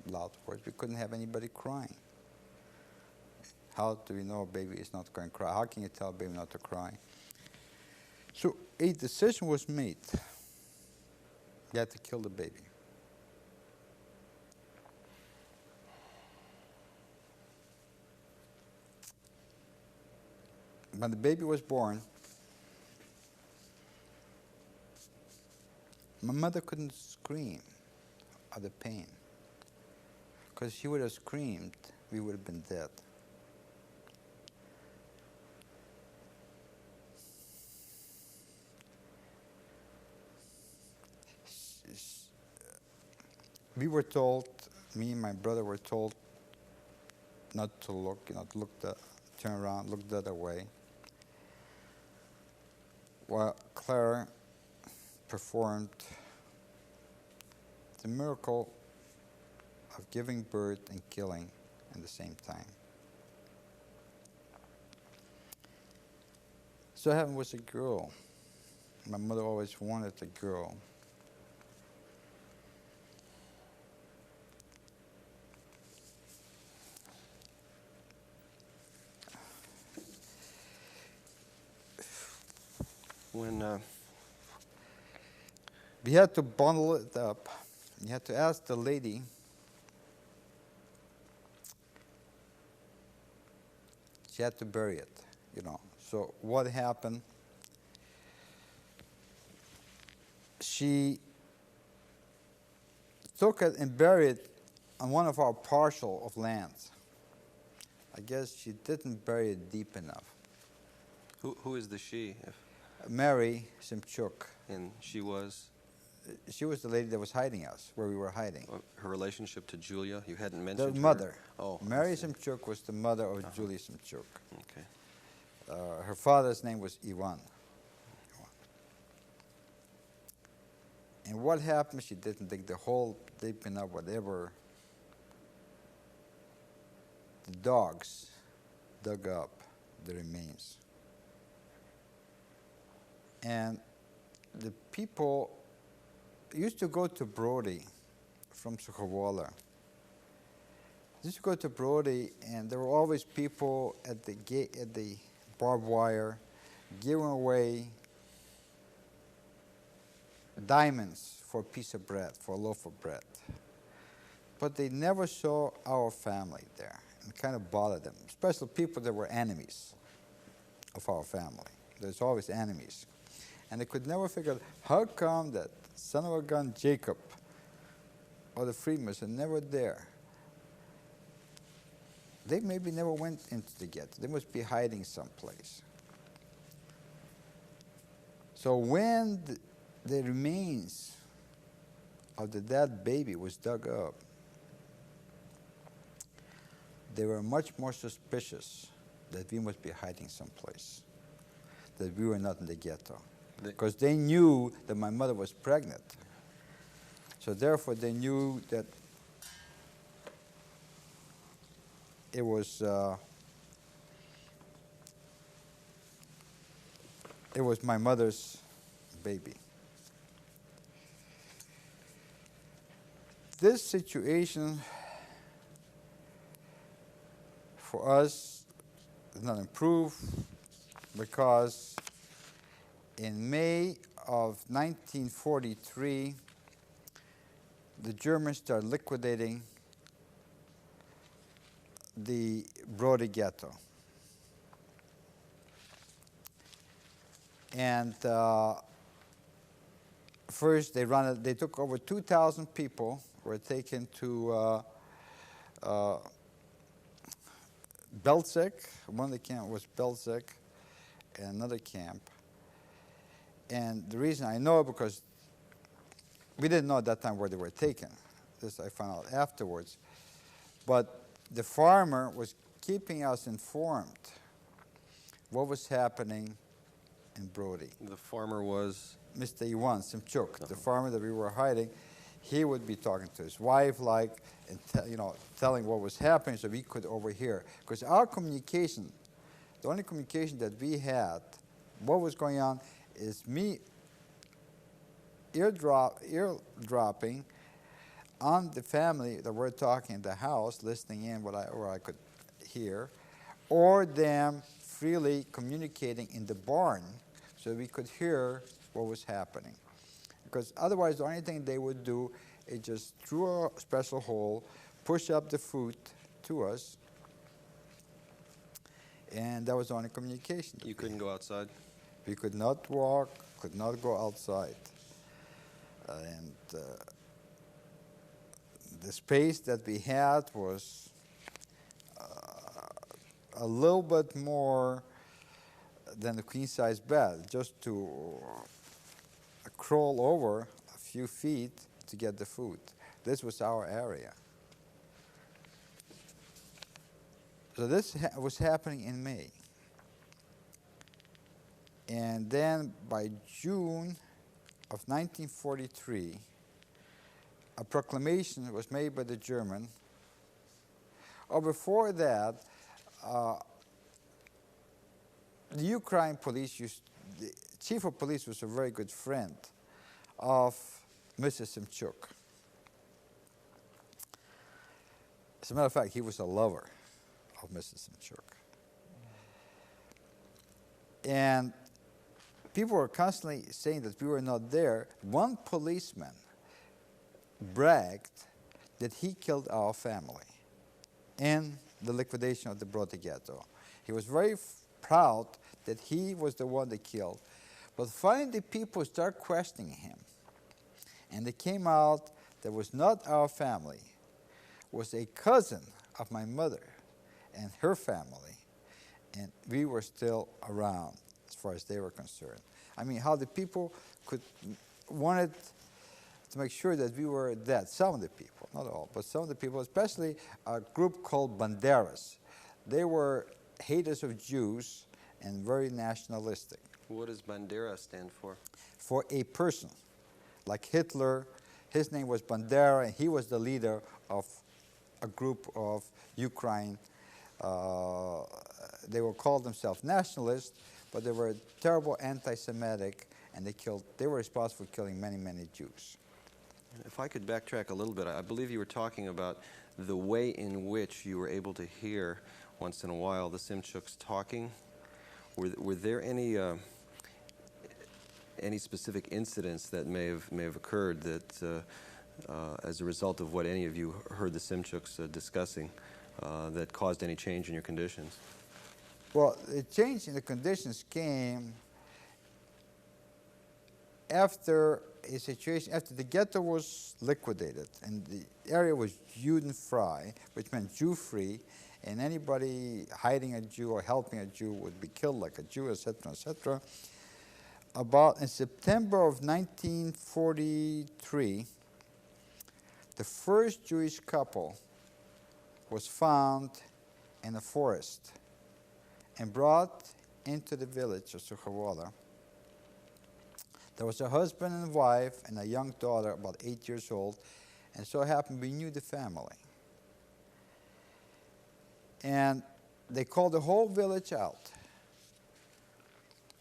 loud words, we couldn't have anybody crying. How do we know a baby is not going to cry? How can you tell a baby not to cry? So a decision was made. You had to kill the baby. When the baby was born, my mother couldn't scream of the pain. Because if she would have screamed, we would have been dead. We were told, me and my brother were told not to look, turn around, look the other way. While Claire performed the miracle of giving birth and killing at the same time. So heaven was a girl. My mother always wanted a girl. When we had to bundle it up. You had to ask the lady, she had to bury it, So what happened? She took it and buried it on one of our parcel of lands. I guess she didn't bury it deep enough. who is the she? Mary Simchuk. And she was? She was the lady that was hiding us, where we were hiding. Her relationship to Julia? You hadn't mentioned The her? mother. Oh, Mary Simchuk was the mother of Julia Simchuk. Okay. Her father's name was Ivan. And what happened, she didn't dig the hole deep enough, whatever. The dogs dug up the remains. And the people used to go to Brody from Sukhawala. Used to go to Brody, and there were always people at the gate, at the barbed wire, giving away diamonds for a piece of bread, for a loaf of bread. but they never saw our family there. It kind of bothered them, especially people that were enemies of our family. There's always enemies. And they could never figure out how come that son of a gun Jacob or the Friedmans are never there. They maybe never went into the ghetto. They must be hiding someplace. So when the remains of the dead baby was dug up, they were much more suspicious that we must be hiding someplace, that we were not in the ghetto. Because they knew that my mother was pregnant. So therefore they knew that it was my mother's baby. This situation for us did not improve because in May of 1943, the Germans started liquidating the Brody Ghetto. And first they took over 2,000 people, were taken to Belzec. One of the camp was Belzec, and another camp. And the reason I know because we didn't know at that time where they were taken. This I found out afterwards. But the farmer was keeping us informed what was happening in Brody. The farmer was? Mr. Iwan Simchuk, the farmer that we were hiding. He would be talking to his wife, and telling what was happening so we could overhear. Because our communication, the only communication that we had, what was going on, is me eardropping on the family that were talking in the house, listening in what I could hear, or them freely communicating in the barn so we could hear what was happening. Because otherwise the only thing they would do is just through a special hole, push up the food to us, and that was the only communication. You couldn't go outside? We could not walk, could not go outside. And the space that we had was a little bit more than a queen-size bed, just to crawl over a few feet to get the food. This was our area. So this was happening in May. And then by June of 1943, a proclamation was made by the German. Or before that, the Ukraine police the chief of police was a very good friend of Mrs. Simchuk. As a matter of fact, he was a lover of Mrs. Simchuk. And people were constantly saying that we were not there. One policeman bragged that he killed our family in the liquidation of the Brody Ghetto. He was very proud that he was the one that killed. But finally people started questioning him. And it came out that was not our family, was a cousin of my mother and her family. And we were still around as far as they were concerned. I mean, how the people wanted to make sure that we were dead. Some of the people, not all, but some of the people, especially a group called Banderas. They were haters of Jews and very nationalistic. What does Bandera stand for? For a person. Like Hitler, his name was Bandera, and he was the leader of a group of Ukraine. They were called themselves nationalists, but they were terrible anti-Semitic, and they were responsible for killing many, many Jews. If I could backtrack a little bit, I believe you were talking about the way in which you were able to hear once in a while the Simchuks talking. Were there any specific incidents that may have occurred that as a result of what any of you heard the Simchuks discussing that caused any change in your conditions? Well, the change in the conditions came after a situation, after the ghetto was liquidated and the area was Judenfrei, which meant Jew-free, and anybody hiding a Jew or helping a Jew would be killed like a Jew, etc., etc. About in September of 1943, the first Jewish couple was found in a forest and brought into the village of Sukhawala. There was a husband and wife and a young daughter, about 8 years old, and so happened we knew the family. And they called the whole village out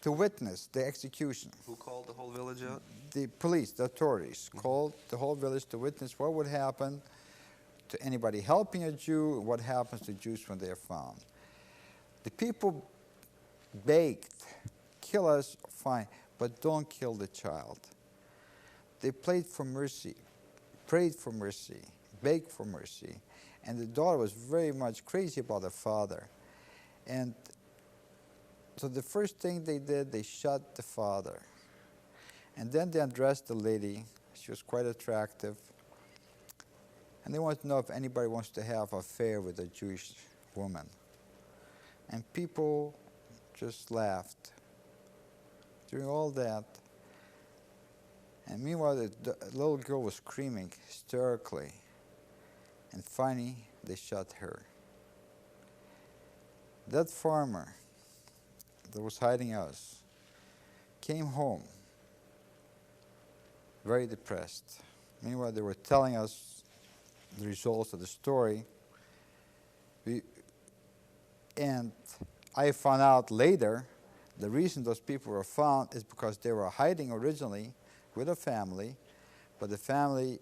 to witness the execution. Who called the whole village out? The police, the authorities, called the whole village to witness what would happen to anybody helping a Jew, what happens to Jews when they are found. The people begged, kill us, fine, but don't kill the child. They prayed for mercy, begged for mercy. And the daughter was very much crazy about her father. And so the first thing they did, they shot the father. And then they undressed the lady. She was quite attractive. And they wanted to know if anybody wants to have an affair with a Jewish woman. And people just laughed during all that. And meanwhile, the little girl was screaming hysterically. And finally, they shot her. That farmer that was hiding us came home very depressed. Meanwhile, they were telling us the results of the story. And I found out later the reason those people were found is because they were hiding originally with a family, but the family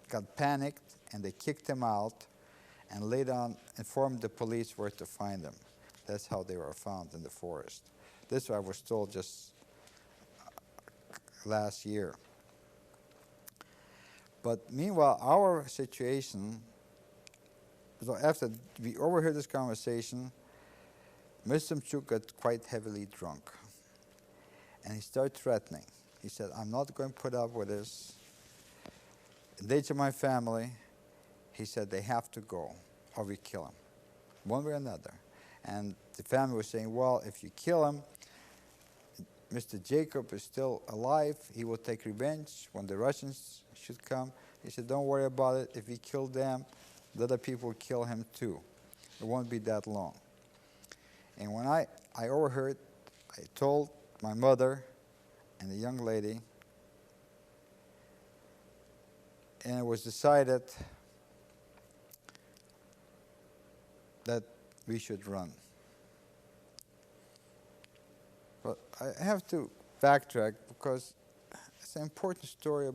got panicked and they kicked them out and later on informed the police where to find them. That's how they were found in the forest. This I was told just last year. But meanwhile, our situation, so after we overheard this conversation, Mr. Mchuk got quite heavily drunk. And he started threatening. He said, I'm not going to put up with this. They to my family, he said, they have to go or we kill him, one way or another. And the family was saying, well, if you kill him, Mr. Jacob is still alive. He will take revenge when the Russians should come. He said, don't worry about it. If we kill them, the other people will kill him too. It won't be that long. And when I overheard, I told my mother and the young lady, and it was decided that we should run. But I have to backtrack because it's an important story. It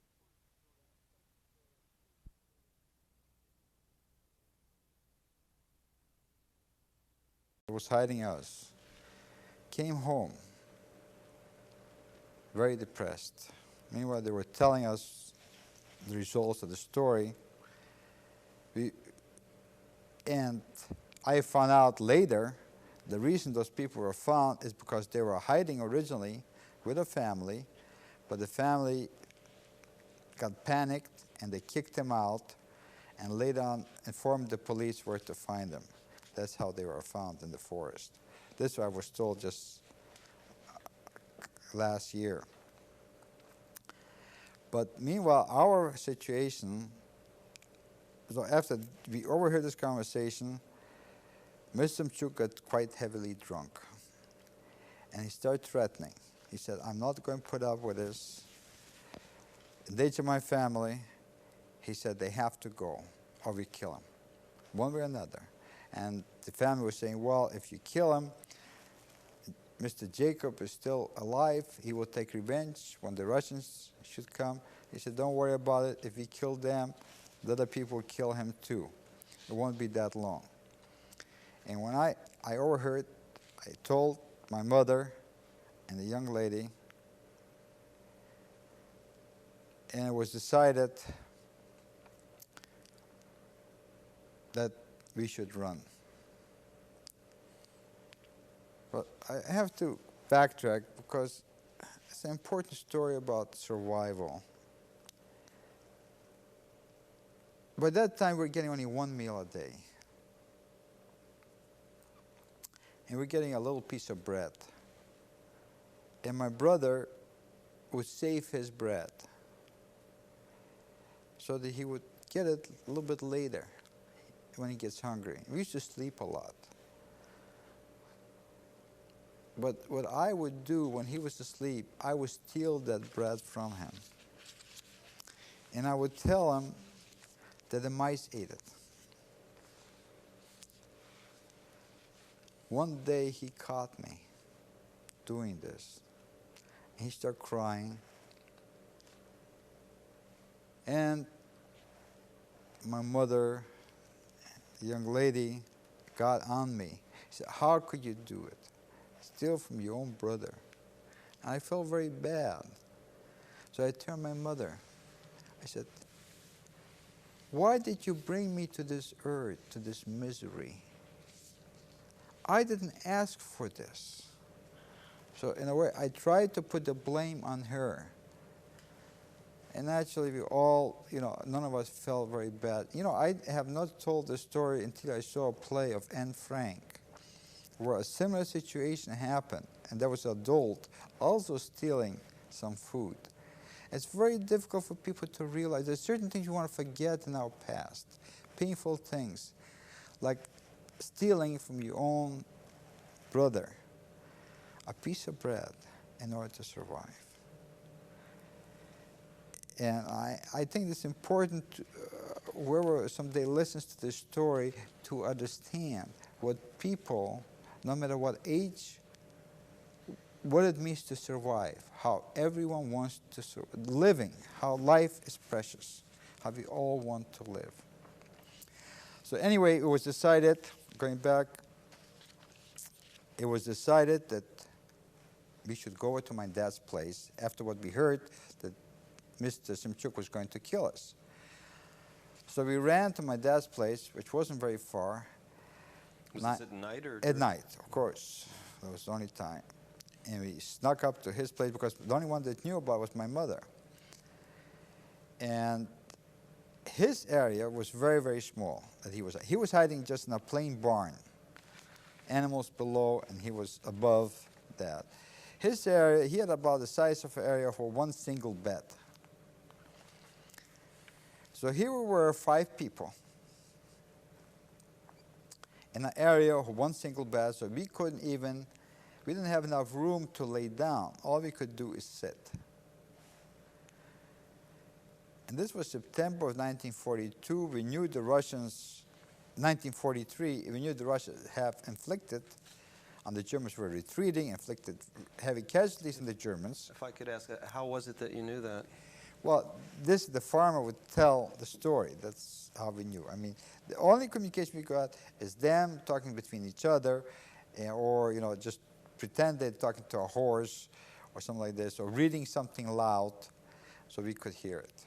was hiding us. Came home very depressed. Meanwhile, they were telling us the results of the story. And I found out later the reason those people were found is because they were hiding originally with a family, but the family got panicked and they kicked them out and later on informed the police where to find them. That's how they were found in the forest. This I was told just last year. But meanwhile, our situation, so after we overheard this conversation, Mr. Mchuk got quite heavily drunk. And he started threatening. He said, I'm not going to put up with this. They to my family, he said, they have to go or we kill him, one way or another. And the family was saying, well, if you kill him, Mr. Jacob is still alive. He will take revenge when the Russians should come. He said, don't worry about it. If we kill them, the other people will kill him too. It won't be that long. And when I overheard, I told my mother and the young lady, And it was decided that we should run. But I have to backtrack because it's an important story about survival. By that time, we were getting only one meal a day. And we're getting a little piece of bread. And my brother would save his bread so that he would get it a little bit later when he gets hungry. We used to sleep a lot. But what I would do when he was asleep, I would steal that bread from him. And I would tell him that the mice ate it. One day he caught me doing this. He started crying. And my mother, the young lady, got on me. She said, "How could you do it? Steal from your own brother." And I felt very bad. So I turned to my mother. I said, "Why did you bring me to this earth, to this misery? I didn't ask for this." So in a way, I tried to put the blame on her. And actually, we all, none of us felt very bad. I have not told the story until I saw a play of Anne Frank, where a similar situation happened, and there was an adult also stealing some food. It's very difficult for people to realize there's certain things you want to forget in our past, painful things, like stealing from your own brother a piece of bread in order to survive. And I think it's important, whoever someday listens to this story, to understand what people, no matter what age, what it means to survive, how everyone wants to living, how life is precious, how we all want to live. So anyway, it was decided, going back, it was decided that we should go to my dad's place after what we heard that Mr. Simchuk was going to kill us. So we ran to my dad's place, which wasn't very far. Was this at night or? At night, of course. That was the only time. And we snuck up to his place because the only one that knew about it was my mother. And his area was very, very small. That he was hiding just in a plain barn. Animals below, and he was above that. His area, he had about the size of an area for one single bed. So here we were 5 people in an area of one single bed, so we didn't have enough room to lay down. All we could do is sit. And this was September of 1942. We knew the Russians, 1943, we knew the Russians have inflicted, and the Germans were retreating, inflicted heavy casualties in the Germans. If I could ask, how was it that you knew that? Well, the farmer would tell the story. That's how we knew. I mean, the only communication we got is them talking between each other, or just pretend they're talking to a horse or something like this, or reading something loud so we could hear it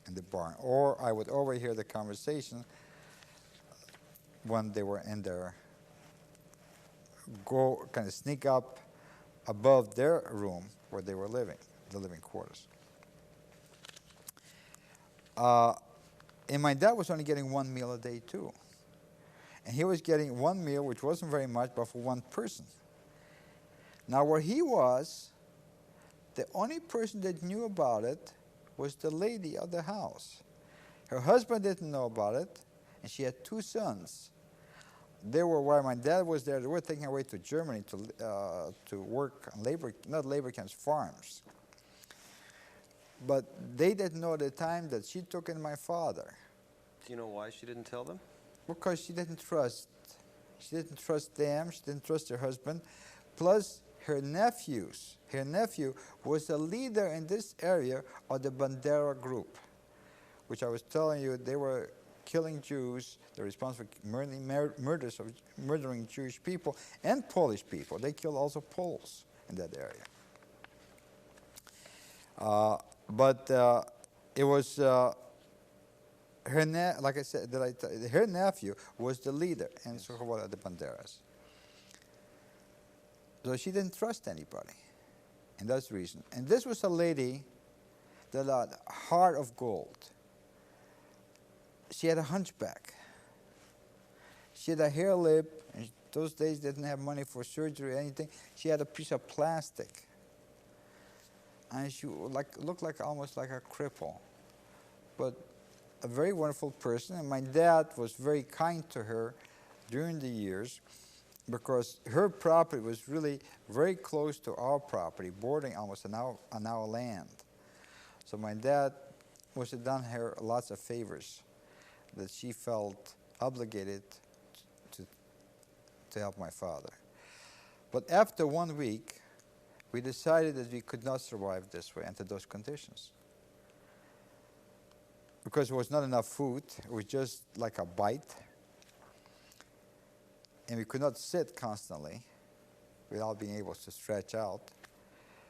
in the barn. Or I would overhear the conversation when they were in there, kind of sneak up above their room where they were living, the living quarters. And my dad was only getting one meal a day too. And he was getting one meal, which wasn't very much, but for one person. Now where he was, the only person that knew about it was the lady of the house. Her husband didn't know about it, and she had 2 sons. They were, while my dad was there, they were taken away to Germany to work on not labor camps, farms. But they didn't know at the time that she took in my father. Do you know why she didn't tell them? Because she didn't trust. She didn't trust them. She didn't trust her husband. Plus, her nephews. Her nephew was the leader in this area of the Bandera group, which I was telling you, they were killing Jews. They're responsible for murdering Jewish people and Polish people. They killed also Poles in that area. But it was like I said, her nephew was the leader, and so were the Banderas. So she didn't trust anybody, and that's the reason. And this was a lady that had a heart of gold. She had a hunchback. She had a hair lip, and those days didn't have money for surgery or anything. She had a piece of plastic, and she looked like almost like a cripple, but a very wonderful person. And my dad was very kind to her during the years, because her property was really very close to our property, bordering almost on our land. So my dad must have done her lots of favors that she felt obligated to help my father. But after 1 week, we decided that we could not survive this way under those conditions. Because there was not enough food, it was just like a bite. And we could not sit constantly without being able to stretch out.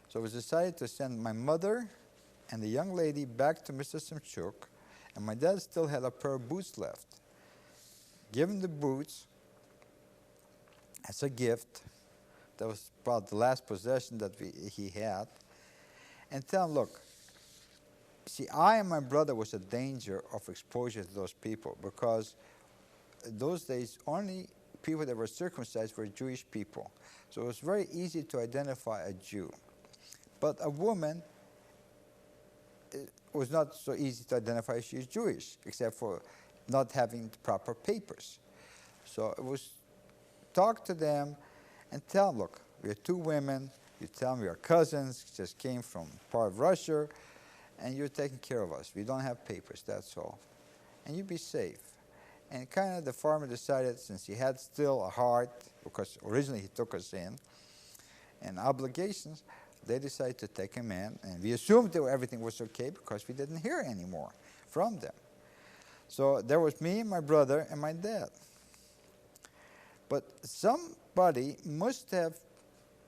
So it was decided to send my mother and the young lady back to Mr. Simchuk, and my dad still had a pair of boots left. Give him the boots as a gift. That was about the last possession that he had. And tell him, look, see, I and my brother was a danger of exposure to those people, because those days only people that were circumcised were Jewish people. So it was very easy to identify a Jew. But a woman, it was not so easy to identify she's Jewish, except for not having the proper papers. So it was talk to them and tell them, look, we are two women. You tell them we are cousins, just came from part of Russia, and you're taking care of us. We don't have papers, that's all. And you be safe. And kind of the farmer decided, since he had still a heart, because originally he took us in, and obligations, they decided to take him in. And we assumed that everything was okay because we didn't hear anymore from them. So there was me, my brother, and my dad. But somebody must have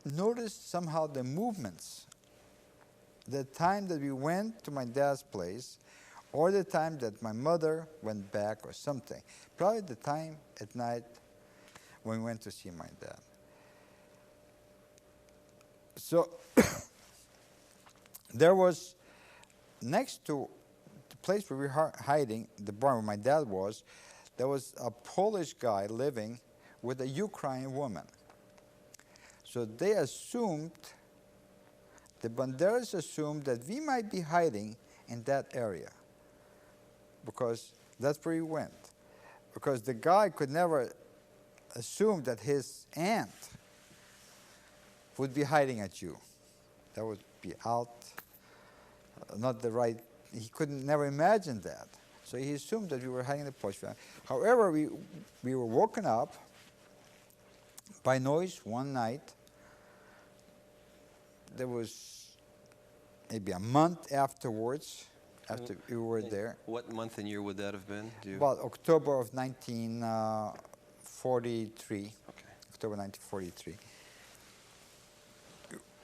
noticed somehow the movements. The time that we went to my dad's place, or the time that my mother went back or something. Probably the time at night when we went to see my dad. So there was, next to the place where we were hiding, the barn where my dad was, there was a Polish guy living with a Ukrainian woman. So they assumed, the Banderas assumed that we might be hiding in that area, because that's where he went. Because the guy could never assume that his aunt would be hiding a Jew. That would be out, not the right, he couldn't never imagine that. So he assumed that we were hiding in the Polish family. However, we were woken up by noise one night. There was maybe a month afterwards, after we were there. What month and year would that have been? About October of 1943. Okay. October 1943.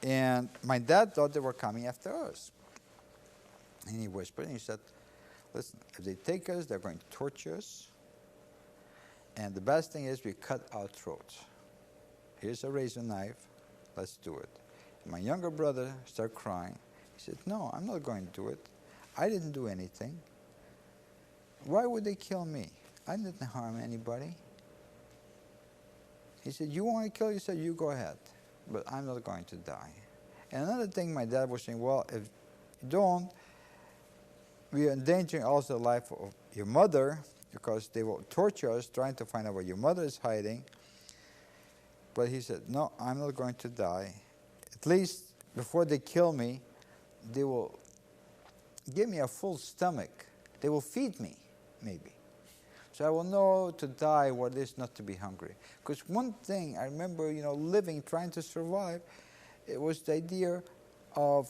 And my dad thought they were coming after us. And he whispered, and he said, listen, if they take us, they're going to torture us. And the best thing is we cut our throats. Here's a razor knife. Let's do it. And my younger brother started crying. He said, no, I'm not going to do it. I didn't do anything. Why would they kill me? I didn't harm anybody. He said, you want to kill yourself? You go ahead. But I'm not going to die. And another thing my dad was saying, well, if you don't, we are endangering also the life of your mother, because they will torture us trying to find out where your mother is hiding. But he said, no, I'm not going to die. At least before they kill me, they will give me a full stomach. They will feed me, maybe. So I will know to die what it is not to be hungry. Because one thing I remember, living, trying to survive, it was the idea of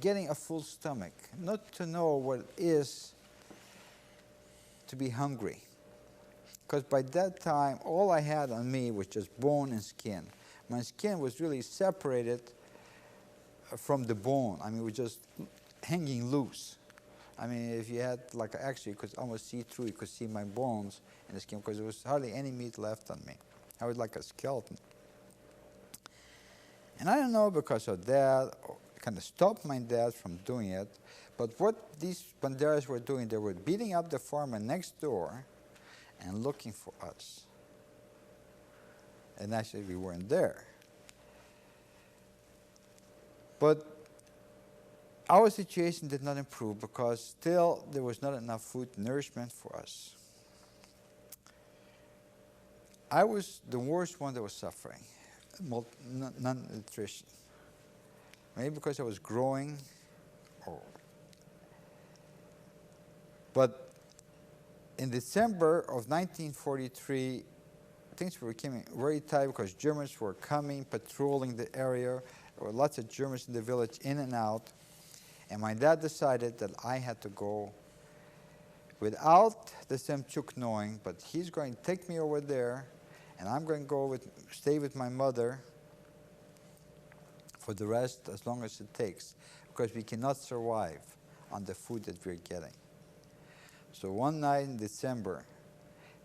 getting a full stomach, not to know what it is to be hungry. Because by that time, all I had on me was just bone and skin. My skin was really separated from the bone. I mean, it was just hanging loose. I mean, if you had, like, actually, you could almost see through, you could see my bones in the skin because there was hardly any meat left on me. I was like a skeleton. And I don't know, because of that, kind of stopped my dad from doing it, but what these banderas were doing, they were beating up the farmer next door and looking for us. And actually, we weren't there. But our situation did not improve because still there was not enough food nourishment for us. I was the worst one that was suffering, non-nutrition. Maybe because I was growing, but in December of 1943, things were becoming very tight because Germans were coming, patrolling the area. There were lots of Germans in the village, in and out. And my dad decided that I had to go without the Semchuk knowing, but he's going to take me over there, and I'm going to stay with my mother for the rest, as long as it takes, because we cannot survive on the food that we're getting. So one night in December,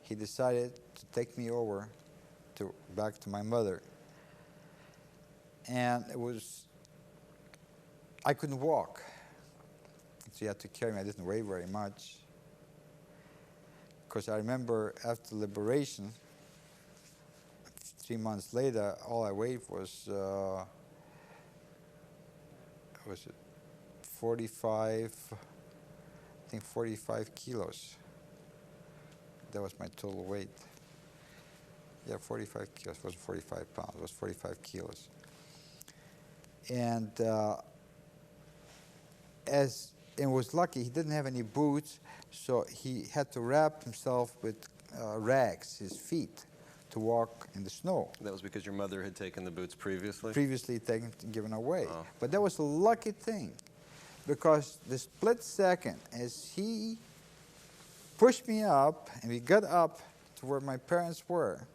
he decided to take me over back to my mother. And I couldn't walk. So he had to carry me. I didn't weigh very much. Because I remember after liberation, 3 months later, all I weighed was 45 kilos. That was my total weight. Yeah, 45 kilos. It wasn't 45 pounds. It was 45 kilos. And it was lucky, he didn't have any boots, so he had to wrap himself with rags, his feet, to walk in the snow. That was because your mother had taken the boots previously? Previously given away. Oh. But that was a lucky thing, because the split second, as he pushed me up, and we got up to where my parents were,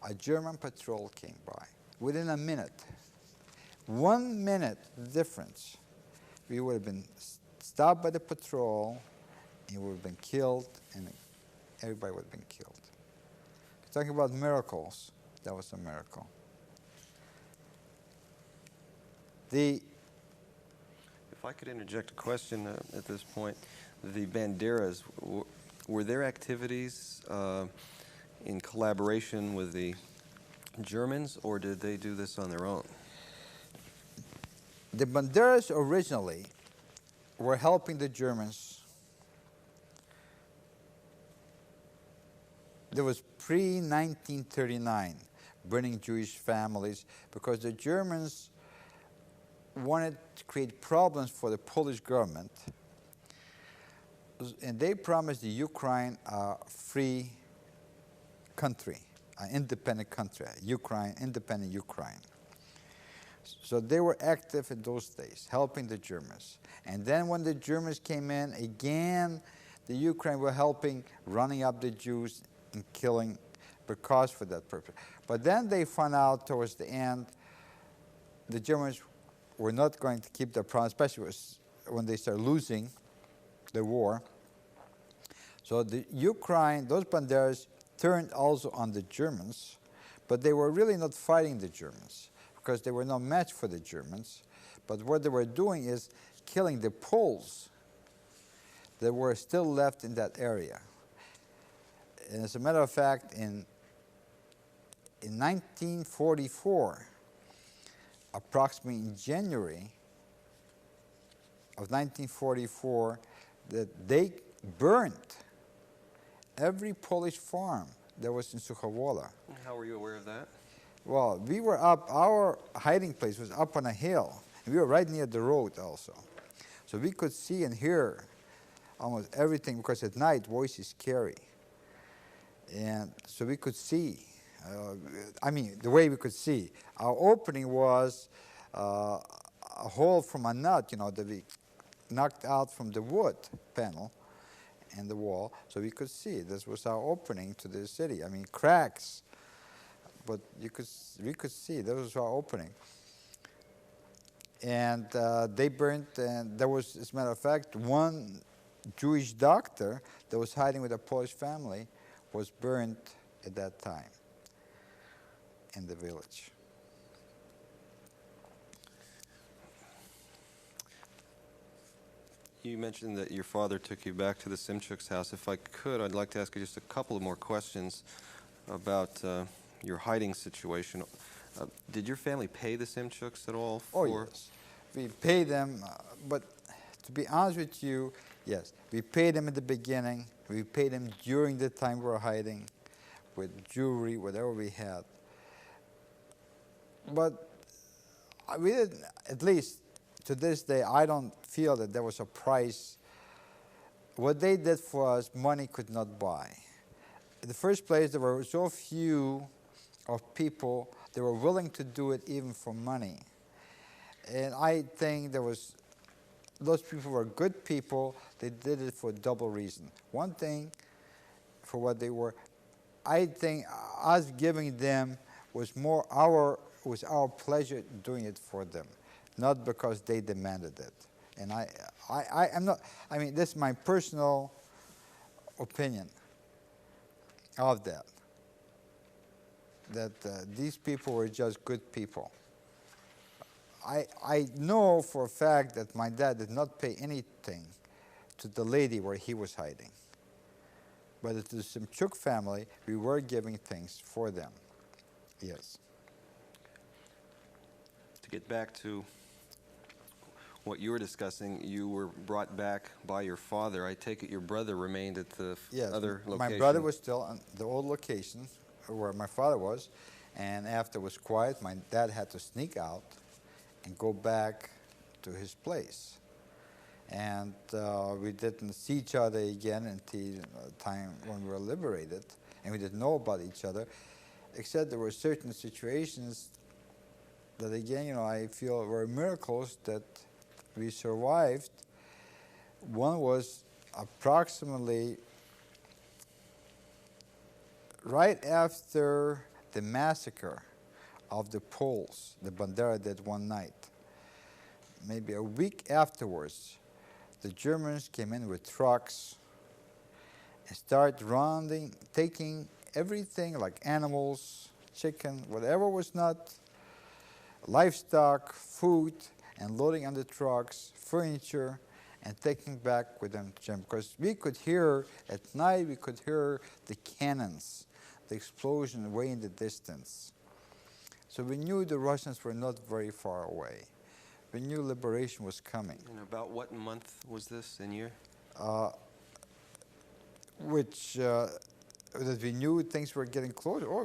a German patrol came by. Within a minute, 1 minute difference, we would have been stopped by the patrol, and we would have been killed, and everybody would have been killed. Talking about miracles, that was a miracle. If I could interject a question at this point, the banderas, were their activities in collaboration with the Germans, or did they do this on their own? The banderas originally were helping the Germans. There was pre-1939 burning Jewish families because the Germans wanted to create problems for the Polish government, and they promised the Ukraine a free country, an independent country, independent Ukraine. So they were active in those days, helping the Germans. And then when the Germans came in, again, the Ukraine were helping, running up the Jews and killing because for that purpose. But then they found out towards the end, the Germans were not going to keep their promise, especially when they started losing the war. So the Ukraine, those banderas turned also on the Germans, but they were really not fighting the Germans because they were no match for the Germans. But what they were doing is killing the Poles that were still left in that area. And as a matter of fact, in 1944, approximately in January of 1944, that they burnt every Polish farm that was in Suchowole. How were you aware of that? Well, we were up, our hiding place was up on a hill, and we were right near the road also. So we could see and hear almost everything, because at night voice is scary. And so we could see, the way we could see. Our opening was a hole from a nut, that we knocked out from the wood panel and the wall, so we could see. This was our opening to the city. Cracks, but we could see. That was our opening. And they burnt, and there was, as a matter of fact, one Jewish doctor that was hiding with a Polish family was burned at that time in the village. You mentioned that your father took you back to the Simchuk's house. If I could, I'd like to ask you just a couple of more questions about your hiding situation. Did your family pay the Simchuks at all for? Oh, yes. We paid them, but to be honest with you, yes. We paid them at the beginning. We paid them during the time we were hiding with jewelry, whatever we had. But we didn't, at least to this day, I don't feel that there was a price. What they did for us, money could not buy. In the first place, there were so few of people that were willing to do it even for money. And I think those people were good people. They did it for a double reason. One thing, for what they were, I think us giving them was our pleasure doing it for them, not because they demanded it. And I'm not, I mean, this is my personal opinion of that. That these people were just good people. I know for a fact that my dad did not pay anything to the lady where he was hiding. But to the Simchuk family, we were giving things for them. Yes. To get back to what you were discussing, you were brought back by your father. I take it your brother remained at the other location. My brother was still on the old location where my father was, and after it was quiet, my dad had to sneak out and go back to his place. And we didn't see each other again until the time when we were liberated, and we didn't know about each other, except there were certain situations that, again, you know, I feel were miracles that we survived. One was approximately right after the massacre of the Poles, the Bandera did one night. Maybe a week afterwards, the Germans came in with trucks and started taking everything like animals, chicken, whatever was not livestock, food, and loading on the trucks, furniture, and taking back with them to Germany. Because we could hear, at night, we could hear the cannons, the explosion way in the distance. So we knew the Russians were not very far away. We knew liberation was coming. And about what month was this in year? That we knew things were getting closer. Or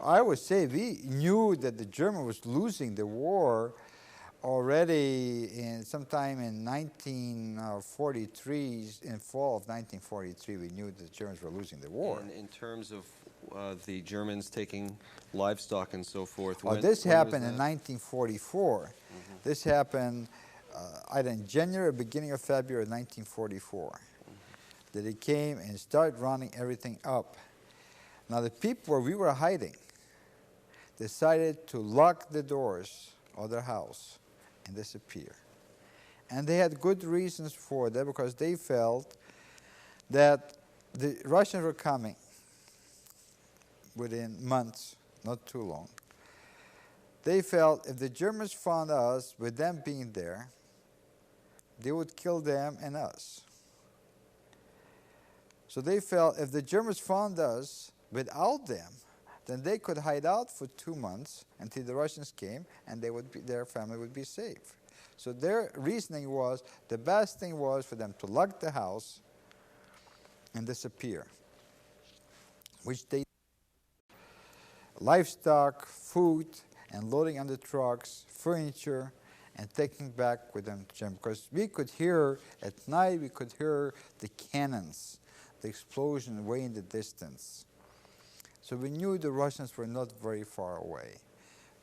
I would say we knew that the German was losing the war already sometime in 1943, in fall of 1943, we knew the Germans were losing the war. And in terms of the Germans taking livestock and so forth, this happened in 1944. Mm-hmm. This happened either in January or beginning of February of 1944. Mm-hmm. That they came and started rounding everything up. Now the people where we were hiding decided to lock the doors of their house and disappear. And they had good reasons for that, because they felt that the Russians were coming within months, not too long. They felt if the Germans found us with them being there, they would kill them and us. So they felt if the Germans found us without them, then they could hide out for 2 months until the Russians came, and their family would be safe. So their reasoning was the best thing was for them to lock the house and disappear, which they livestock, food, and loading on the trucks, furniture, and taking back with them to Germany. Because we could hear, at night, we could hear the cannons, the explosion way in the distance. So we knew the Russians were not very far away.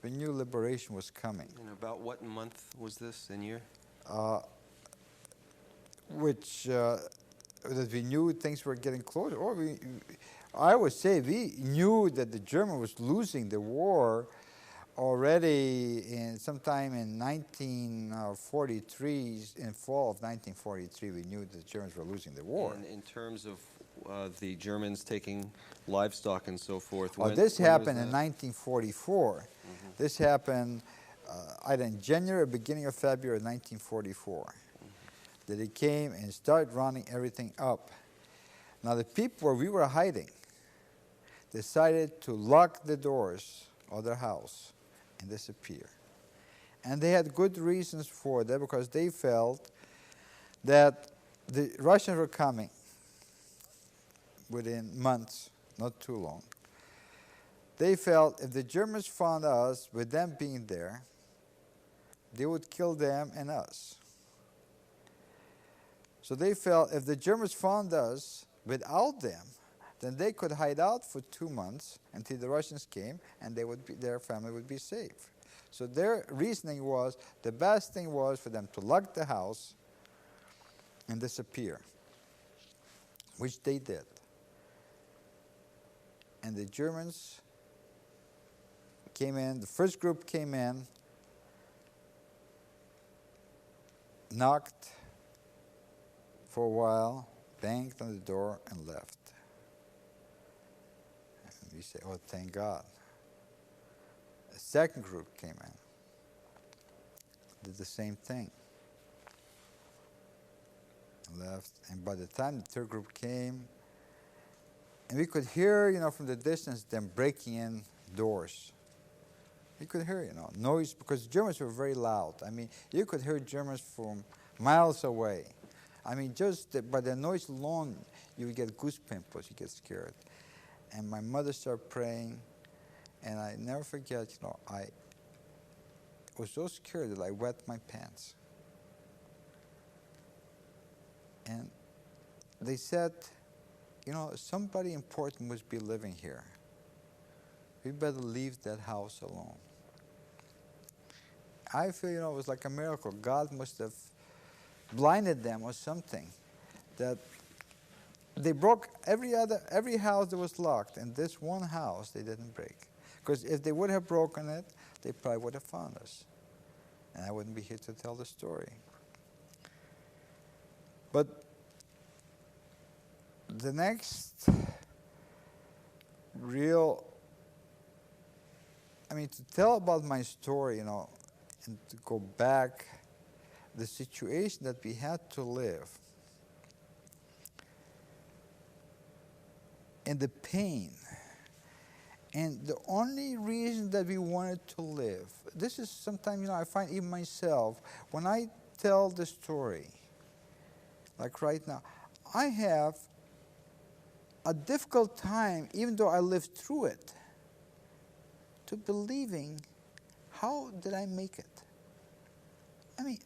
We knew liberation was coming. And about what month was this in year? That we knew things were getting closer. Or I would say we knew that the German was losing the war already sometime in 1943, in fall of 1943, we knew the Germans were losing the war. And in terms of the Germans taking livestock and so forth, This when happened was in that? 1944. This happened either in January or beginning of February of 1944. That they came and started rounding everything up. Now the people where we were hiding decided to lock the doors of their house and disappear. And they had good reasons for that, because they felt that the Russians were coming within months, not too long. They felt if the Germans found us with them being there, they would kill them and us. So they felt if the Germans found us without them, then they could hide out for 2 months until the Russians came, and their family would be safe. So their reasoning was the best thing was for them to lock the house and disappear, which they did. And the Germans came in, the first group came in, knocked for a while, banged on the door, and left. And we say, oh, thank God. The second group came in, did the same thing, left. And by the time the third group came, and we could hear, from the distance, them breaking in doors. You could hear, noise, because Germans were very loud. I mean, you could hear Germans from miles away. I mean, just by the noise alone, you would get goose pimples, you get scared. And my mother started praying, and I never forget, I was so scared that I wet my pants. And they said, somebody important must be living here. We better leave that house alone. I feel, it was like a miracle. God must have blinded them or something. That they broke every house that was locked, and this one house they didn't break. Because if they would have broken it, they probably would have found us. And I wouldn't be here to tell the story. But the next to tell about my story, and to go back, the situation that we had to live, and the pain, and the only reason that we wanted to live. This is sometimes, I find even myself, when I tell the story, like right now, I have a difficult time, even though I lived through it, to believing, how did I make it? I mean,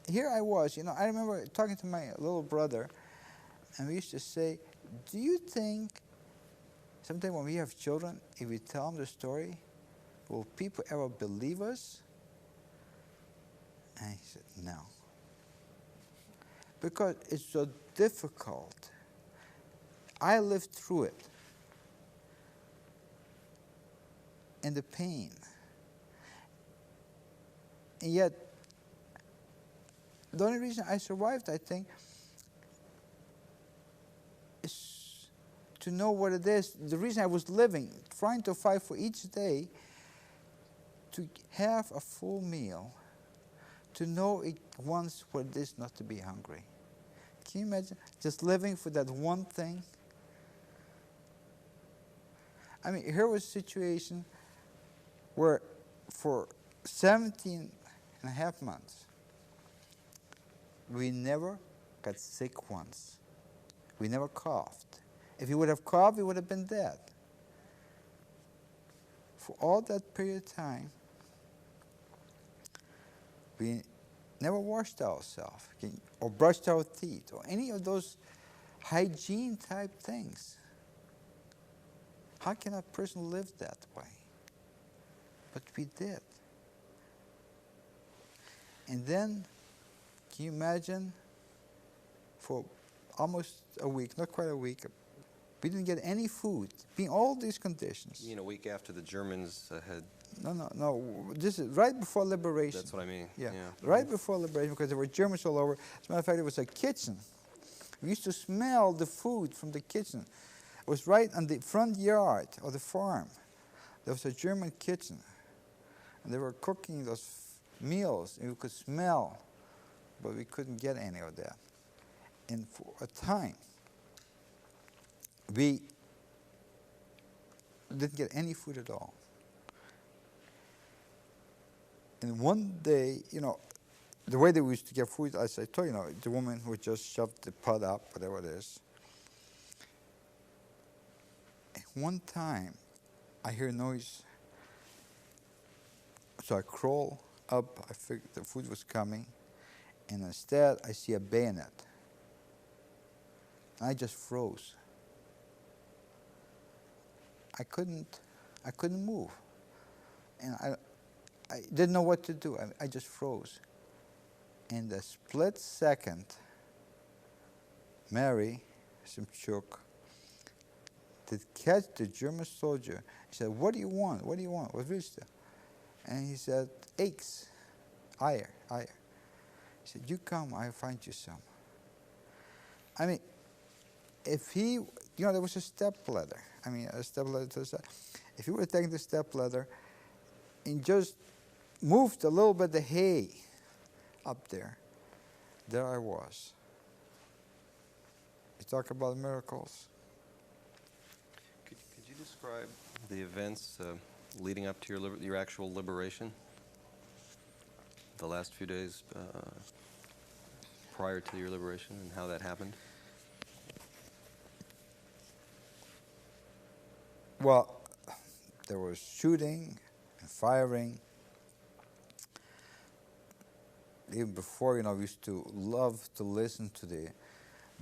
here I was, I remember talking to my little brother, and we used to say, do you think sometime when we have children, if we tell them the story, will people ever believe us? And he said, no. Because it's so difficult. I lived through it. And the pain. And yet, the only reason I survived, I think, is to know what it is. The reason I was living, trying to fight for each day, to have a full meal, to know it once what it is not to be hungry. Can you imagine just living for that one thing? I mean, here was a situation where for 17 and a half months, we never got sick once. We never coughed. If we would have coughed, we would have been dead. For all that period of time, we never washed ourselves or brushed our teeth or any of those hygiene type things. How can a person live that way? But we did. And then, can you imagine, for almost a week, not quite a week, We didn't get any food. Being all these conditions. You mean a week after the Germans had... No. This is right before liberation. That's what I mean. Yeah. Right before liberation, because there were Germans all over. As a matter of fact, there was a kitchen. We used to smell the food from the kitchen. It was right on the front yard of the farm. There was a German kitchen. And they were cooking those meals, and we could smell, but we couldn't get any of that. And for a time, we didn't get any food at all. And one day, the way that we used to get food, as I told you, the woman would just shove the pot up, whatever it is. And one time, I hear a noise. So I crawl up, I figured the food was coming, and instead I see a bayonet. I just froze. I couldn't move. And I didn't know what to do. I just froze. In the split second, Mary Simchuk did catch the German soldier. He said, "What do you want? What do you want? What is that?" And he said, "Eggs, Eier." He said, "You come, I'll find you some." I mean, if he, there was a step ladder. A step ladder to the side. If he would have taken the step ladder and just moved a little bit of the hay up there I was. You talk about miracles. Could you describe the events leading up to your actual liberation? The last few days prior to your liberation and how that happened? Well, there was shooting and firing. Even before, we used to love to listen to the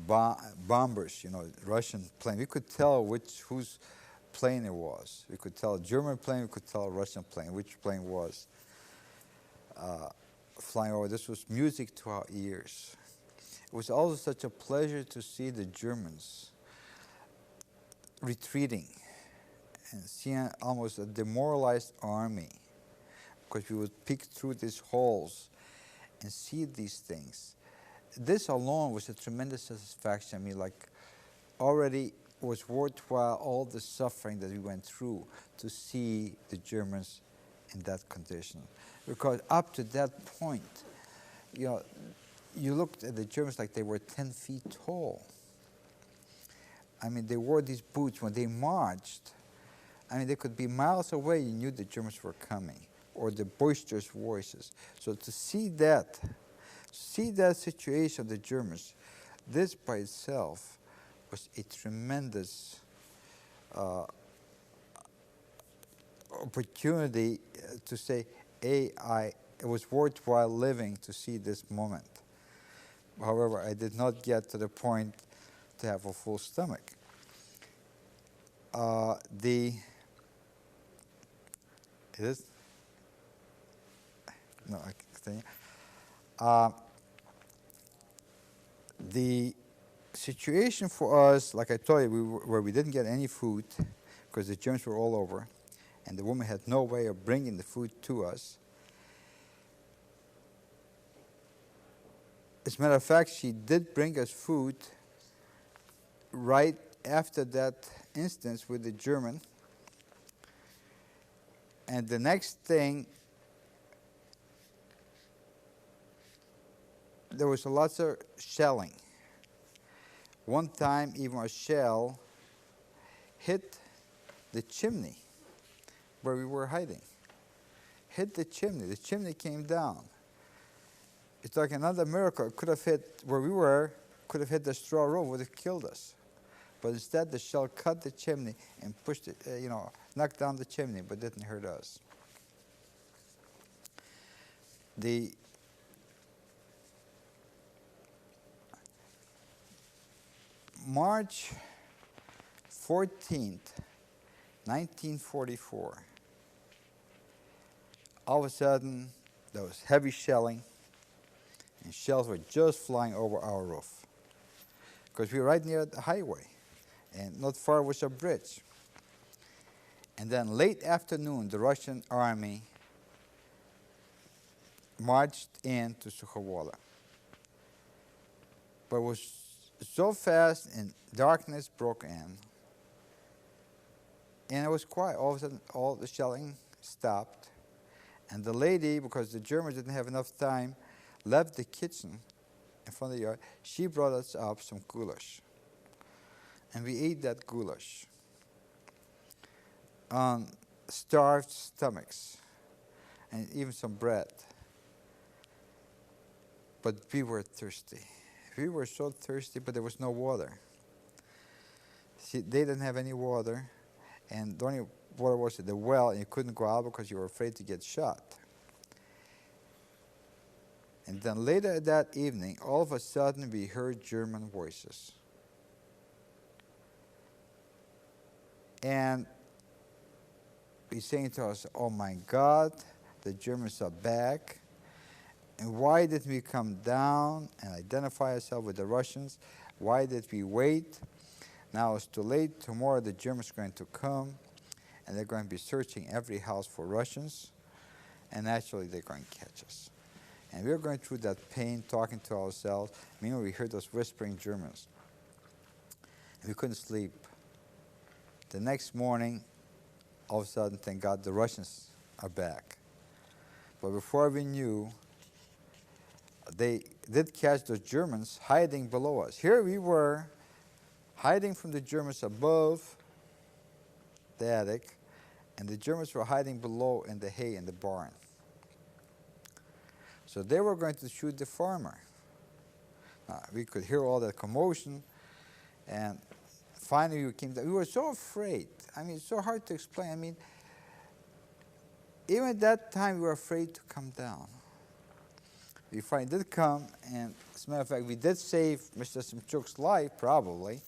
bombers, Russian plane. We could tell whose plane it was. We could tell a German plane, we could tell a Russian plane, which plane was flying over. This was music to our ears. It was also such a pleasure to see the Germans retreating and seeing almost a demoralized army, because we would peek through these holes and see these things. This alone was a tremendous satisfaction. Already was worthwhile all the suffering that we went through to see the Germans in that condition. Because up to that point, you looked at the Germans like they were 10 feet tall. They wore these boots. When they marched, they could be miles away. You knew the Germans were coming, or the boisterous voices. So to see that situation of the Germans, this by itself was a tremendous opportunity to say, it was worthwhile living to see this moment. However, I did not get to the point to have a full stomach. The situation for us, like I told you, where we didn't get any food because the Germans were all over, and the woman had no way of bringing the food to us. As a matter of fact, she did bring us food right after that instance with the German. And the next thing, there was lots of shelling. One time, even a shell hit the chimney where we were hiding. Hit the chimney. The chimney came down. It's like another miracle. It could have hit where we were, could have hit the straw room, would have killed us. But instead, the shell cut the chimney and pushed it, knocked down the chimney, but didn't hurt us. The March 14th, 1944, all of a sudden, there was heavy shelling, and shells were just flying over our roof. Because we were right near the highway. And not far was a bridge. And then late afternoon, the Russian army marched into Sukhovola. But it was so fast and darkness broke in. And it was quiet. All of a sudden, all the shelling stopped. And the lady, because the Germans didn't have enough time, left the kitchen in front of the yard. She brought us up some goulash. And we ate that goulash on starved stomachs and even some bread. But we were thirsty. We were so thirsty, but there was no water. See, they didn't have any water, and the only water was at the well, and you couldn't go out because you were afraid to get shot. And then later that evening, all of a sudden, we heard German voices. And he's saying to us, oh my God, the Germans are back. And why did we come down and identify ourselves with the Russians? Why did we wait? Now it's too late. Tomorrow the Germans are going to come and they're going to be searching every house for Russians. And naturally they're going to catch us. And we were going through that pain, talking to ourselves. Meanwhile, we heard those whispering Germans. And we couldn't sleep. The next morning, all of a sudden, thank God, the Russians are back. But before we knew, they did catch those Germans hiding below us. Here we were, hiding from the Germans above the attic, and the Germans were hiding below in the hay in the barn. So they were going to shoot the farmer. We could hear all that commotion, and finally we came down. We were so afraid. I mean, it's so hard to explain. I mean, even at that time, we were afraid to come down. We finally did come, and as a matter of fact, we did save Mr. Simchuk's life, probably,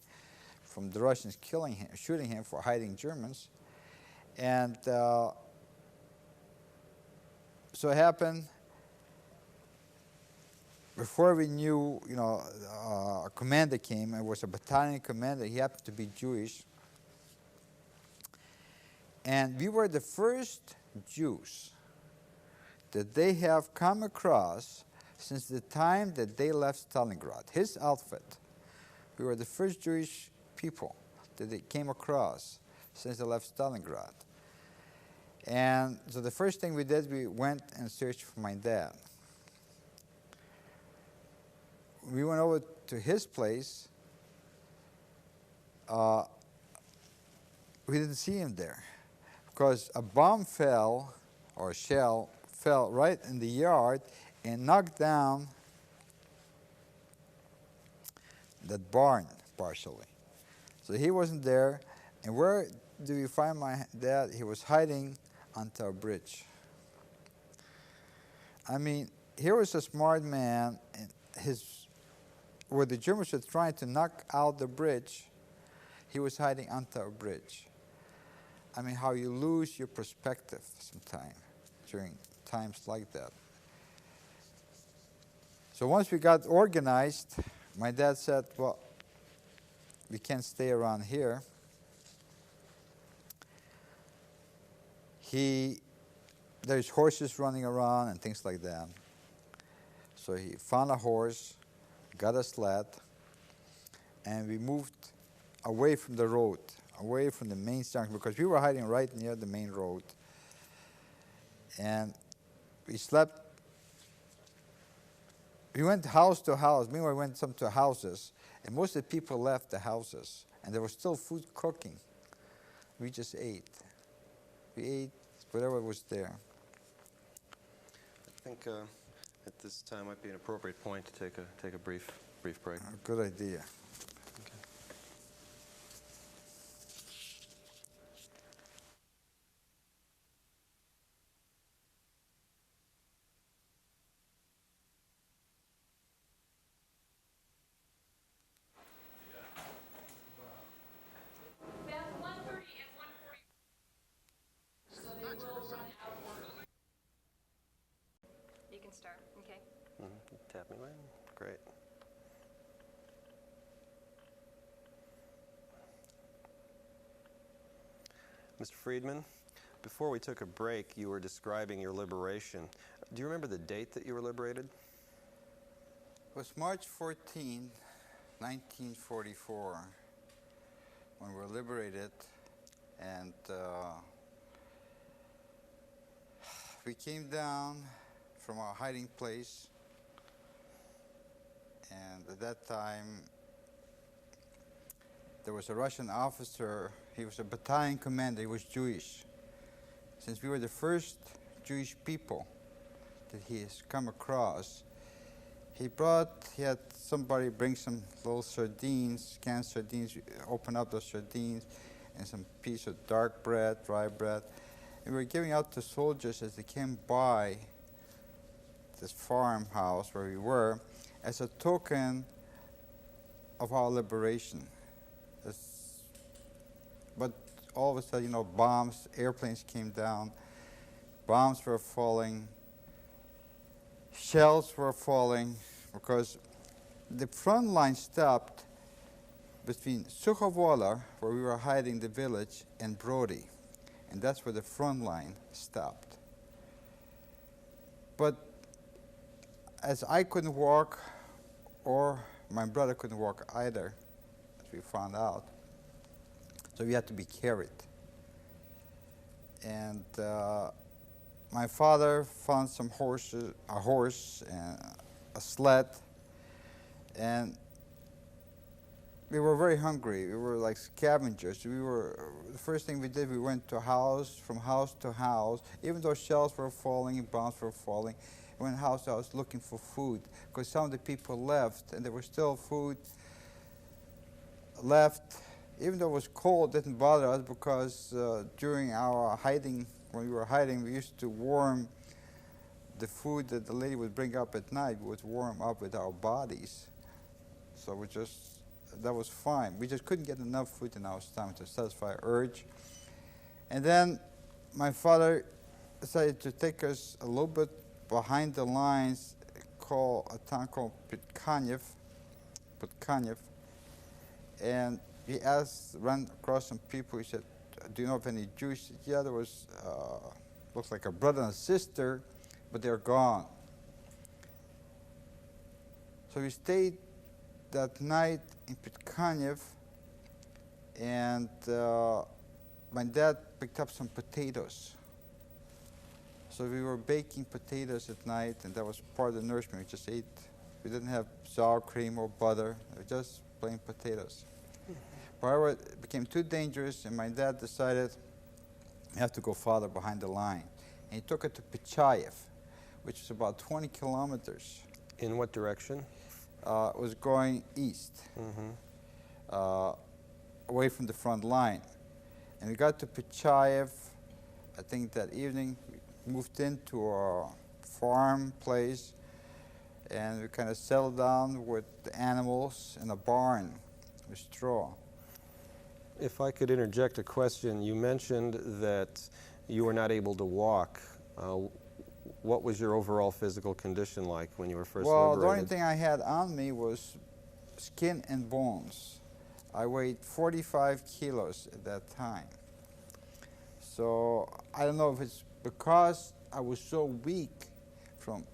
from the Russians killing him, shooting him for hiding Germans. And so it happened, before we knew, a commander came. It was a battalion commander. He happened to be Jewish. And we were the first Jews that they have come across since the time that they left Stalingrad. His outfit. We were the first Jewish people that they came across since they left Stalingrad. And so the first thing we did, we went and searched for my dad. We went over to his place. We didn't see him there because a bomb fell, or a shell fell right in the yard and knocked down that barn partially. So he wasn't there. And where do we find my dad? He was hiding under a bridge. I mean, here was a smart man, and where the Germans were trying to knock out the bridge, he was hiding under a bridge. I mean, how you lose your perspective sometimes during times like that. So once we got organized, my dad said, well, we can't stay around here. There's horses running around and things like that. So he found a horse, got a sled, and we moved away from the road, away from the main junction, because we were hiding right near the main road. And we slept. We went house to house. Meanwhile, we went some to houses, and most of the people left the houses, and there was still food cooking. We just ate. We ate whatever was there. I think at this time might be an appropriate point to take a brief break. Good idea. Start, okay? Tap me away. Great. Mr. Friedman, before we took a break, you were describing your liberation. Do you remember the date that you were liberated? It was March 14, 1944, when we were liberated, and we came down from our hiding place, and at that time there was a Russian officer. He was a battalion commander. He was Jewish. Since we were the first Jewish people that he has come across, he had somebody bring some little sardines, canned sardines, open up those sardines, and some piece of dark bread, dry bread. And we were giving out to soldiers as they came by this farmhouse where we were, as a token of our liberation. But all of a sudden, bombs, airplanes came down, bombs were falling, shells were falling, because the front line stopped between Suchavola, where we were hiding the village, and Brody. And that's where the front line stopped. But as I couldn't walk, or my brother couldn't walk either, as we found out, so we had to be carried. And my father found a horse and a sled, and we were very hungry. We were like scavengers. The first thing we did, we went from house to house. Even though shells were falling and bombs were falling, we went house to house looking for food, because some of the people left, and there was still food left. Even though it was cold, it didn't bother us, because during our hiding, when we were hiding, we used to warm the food that the lady would bring up at night. We would warm up with our bodies. So that was fine. We just couldn't get enough food in our stomach to satisfy our urge. And then my father decided to take us a little bit behind the lines, a town called Putkanev, and he ran across some people. He said, "Do you know of any Jews?" He said, "Yeah, there was, looks like a brother and a sister, but they're gone." So we stayed that night in Putkanev, and my dad picked up some potatoes. So we were baking potatoes at night, and that was part of the nourishment. We just ate. We didn't have sour cream or butter. It was just plain potatoes. However, it became too dangerous, and my dad decided we have to go farther behind the line. And he took it to Pichayev, which is about 20 kilometers. In what direction? It was going east, away from the front line. And we got to Pichayev, I think that evening. We moved into a farm place, and we kind of settled down with the animals in a barn with straw. If I could interject a question, you mentioned that you were not able to walk. What was your overall physical condition like when you were first liberated? The only thing I had on me was skin and bones. I weighed 45 kilos at that time. So I don't know if it's because I was so weak from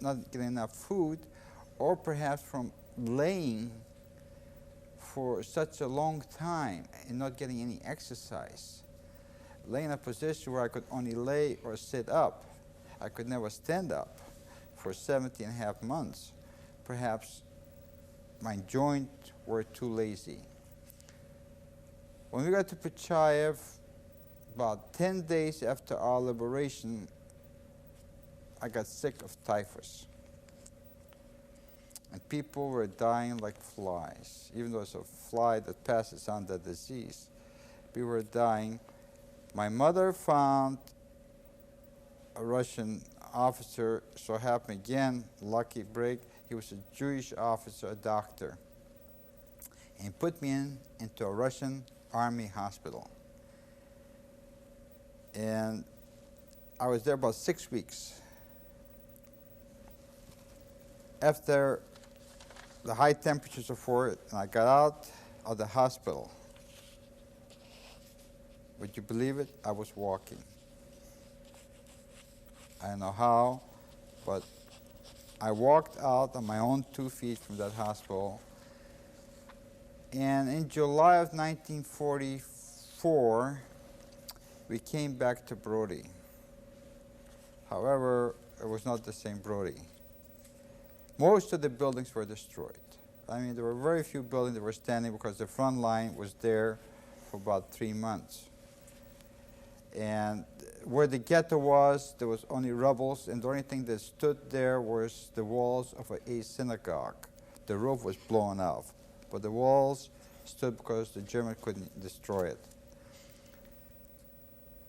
not getting enough food, or perhaps from laying for such a long time and not getting any exercise. Laying in a position where I could only lay or sit up. I could never stand up for 17 and a half months. Perhaps my joints were too lazy. When we got to Pichayev, about 10 days after our liberation, I got sick of typhus. And people were dying like flies. Even though it's a fly that passes on the disease, people were dying. My mother found a Russian officer, so happened again, lucky break. He was a Jewish officer, a doctor. And he put me into a Russian army hospital. And I was there about 6 weeks. After the high temperatures of war, and I got out of the hospital, Would you believe it? I was walking. I don't know how, but I walked out on my own 2 feet from that hospital. And in July of 1944, we came back to Brody. However, it was not the same Brody. Most of the buildings were destroyed. I mean, there were very few buildings that were standing because the front line was there for about 3 months. And where the ghetto was, there was only rubble, and the only thing that stood there was the walls of a synagogue. The roof was blown off, but the walls stood because the Germans couldn't destroy it.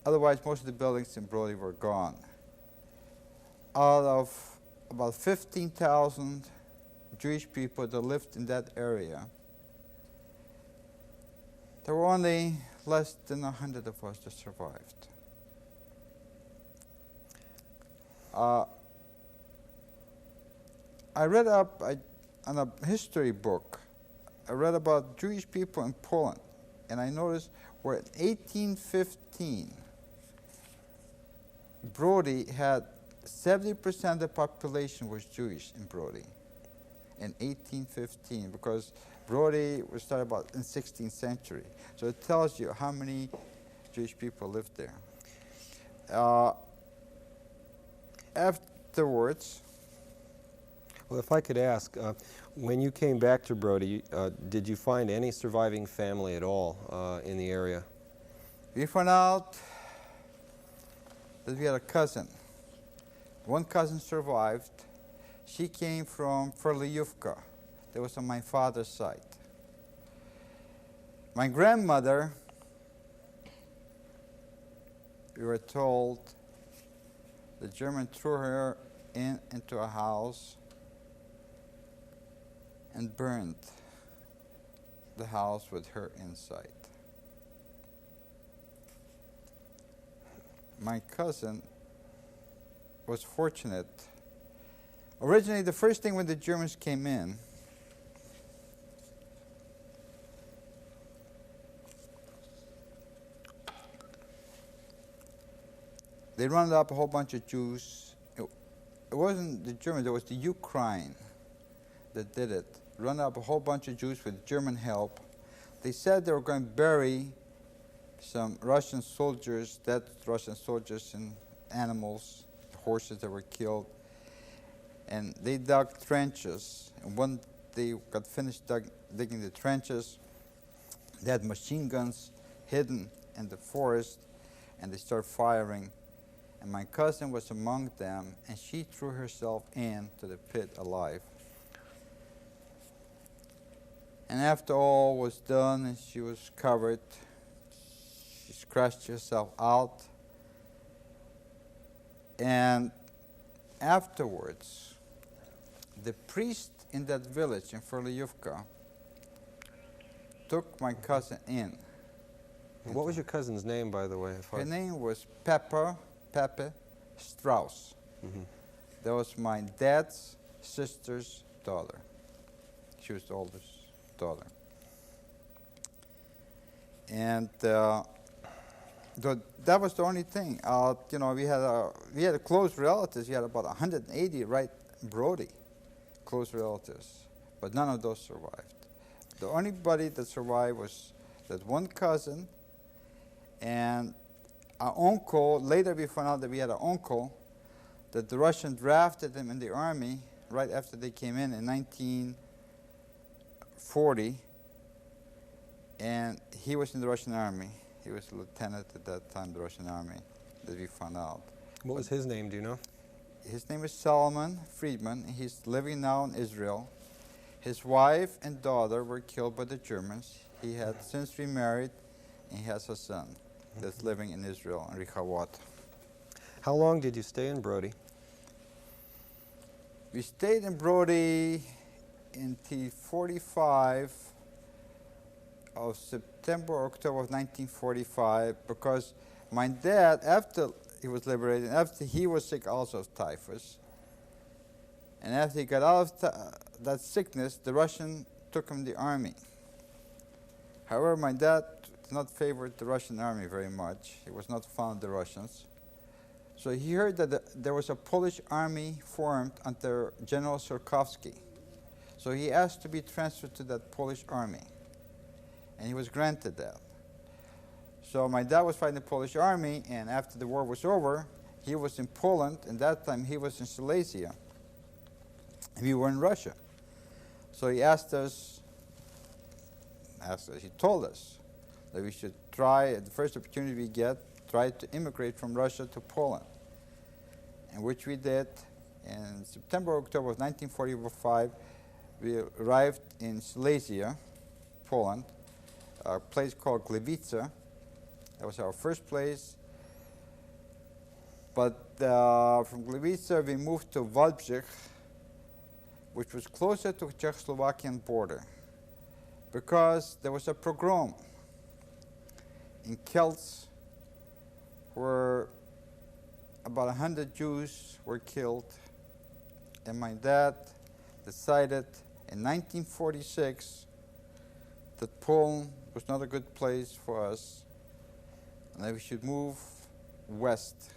Otherwise, most of the buildings in Brody were gone. Out of about 15,000 Jewish people that lived in that area, there were only less than 100 of us that survived. I read up on a history book. I read about Jewish people in Poland, and I noticed where in 1815, Brody had 70% of the population was Jewish in Brody in 1815, because Brody was started about in the 16th century. So it tells you how many Jewish people lived there. Afterwards, Well, if I could ask, when you came back to Brody, did you find any surviving family at all in the area? we found out that we had a cousin. One cousin survived. She came from Friedman. That was on my father's side. My grandmother, we were told the German threw her into a house and burned the house with her inside. My cousin was fortunate. Originally, the first thing when the Germans came in, they rounded up a whole bunch of Jews. It wasn't the Germans, it was the Ukraine that did it. Rounded up a whole bunch of Jews with German help. They said they were going to bury some Russian soldiers, dead Russian soldiers and animals, horses that were killed. And they dug trenches. And when they got finished digging the trenches, they had machine guns hidden in the forest, and they started firing. And my cousin was among them, and she threw herself into the pit alive. And after all was done and she was covered, she scratched herself out. And afterwards, the priest in that village in Friedman took my cousin in. What was your cousin's name, by the way? Her name was Pepe Strauss. Mm-hmm. That was my dad's sister's daughter. She was the oldest daughter. And that was the only thing. You know, we had close relatives. We had about 180 right in Brody, close relatives, but none of those survived. The only body that survived was that one cousin and our uncle. Later we found out that we had an uncle that the Russians drafted him in the army right after they came in 1940, and he was in the Russian army. He was a lieutenant at that time, the Russian army, that we found out. What was his name, do you know? His name is Solomon Friedman. He's living now in Israel. His wife and daughter were killed by the Germans. He had since remarried, and he has a son that's living in Israel, in Rehovot. How long did you stay in Brody? We stayed in Brody until 45 of September or October of 1945, because my dad, after he was liberated, after he was sick also of typhus, and after he got out of that sickness, the Russian took him in the army. However, my dad not favored the Russian army very much. He was not fond of the Russians. So he heard that there was a Polish army formed under General Surkowski. So he asked to be transferred to that Polish army, and he was granted that. So my dad was fighting the Polish army, and after the war was over, he was in Poland, and that time he was in Silesia, and we were in Russia. So he he told us that we should try, at the first opportunity we get, try to immigrate from Russia to Poland, and which we did. In September, October of 1945, we arrived in Silesia, Poland, a place called Gliwice. That was our first place. But from Gliwice, we moved to Wałbrzych, which was closer to the Czechoslovakian border, because there was a pogrom in Kielce where about 100 Jews were killed, and my dad decided in 1946 that Poland was not a good place for us and that we should move west.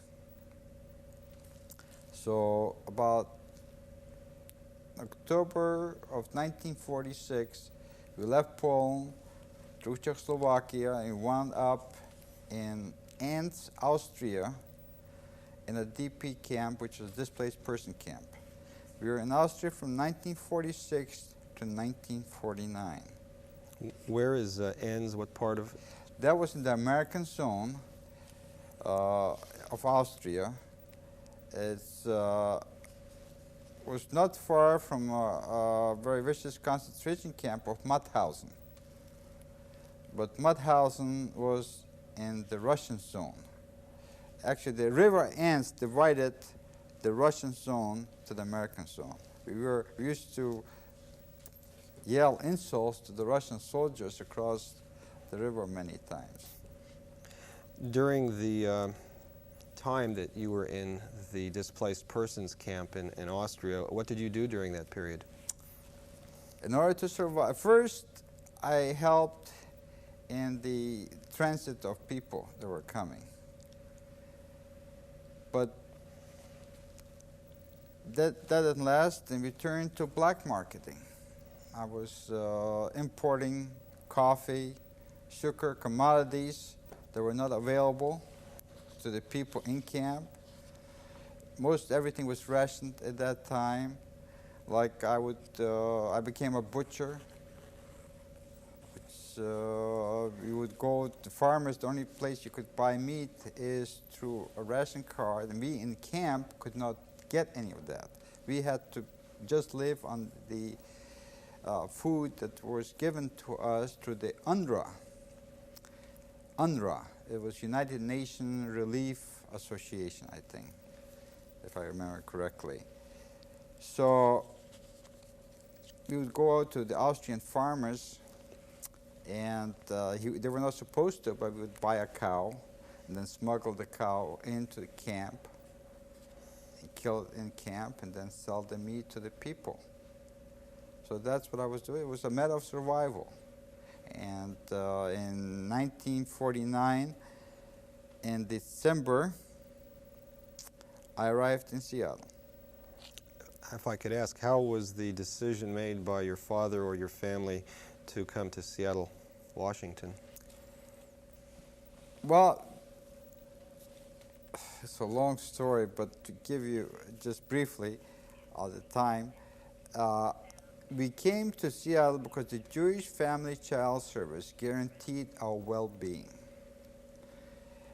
So about October of 1946, we left Poland through Czechoslovakia and wound up in Enns, Austria, in a DP camp, which is a displaced person camp. We were in Austria from 1946 to 1949. Where is Enns? What part of? That was in the American zone of Austria. It was not far from a very vicious concentration camp of Mauthausen. But Mauthausen was in the Russian zone. Actually, the river Enns divided the Russian zone to the American zone. We used to yell insults to the Russian soldiers across the river many times. During the time that you were in the displaced persons camp in Austria, what did you do during that period? In order to survive, first I helped in the transit of people that were coming. But that didn't last, and we turned to black marketing. I was importing coffee, sugar, commodities that were not available to the people in camp. Most everything was rationed at that time. Like I became a butcher. You would go to farmers. The only place you could buy meat is through a ration card, and we in camp could not get any of that. We had to just live on the food that was given to us through the UNRWA. UNRWA, it was United Nations Relief Association, I think, if I remember correctly. So we would go out to the Austrian farmers, and they were not supposed to, but we would buy a cow and then smuggle the cow into the camp and kill it in camp and then sell the meat to the people. So that's what I was doing. It was a matter of survival. And in 1949, in December, I arrived in Seattle. If I could ask, how was the decision made by your father or your family to come to Seattle, Washington? Well, it's a long story, but to give you just briefly all the time, we came to Seattle because the Jewish Family Child Service guaranteed our well-being,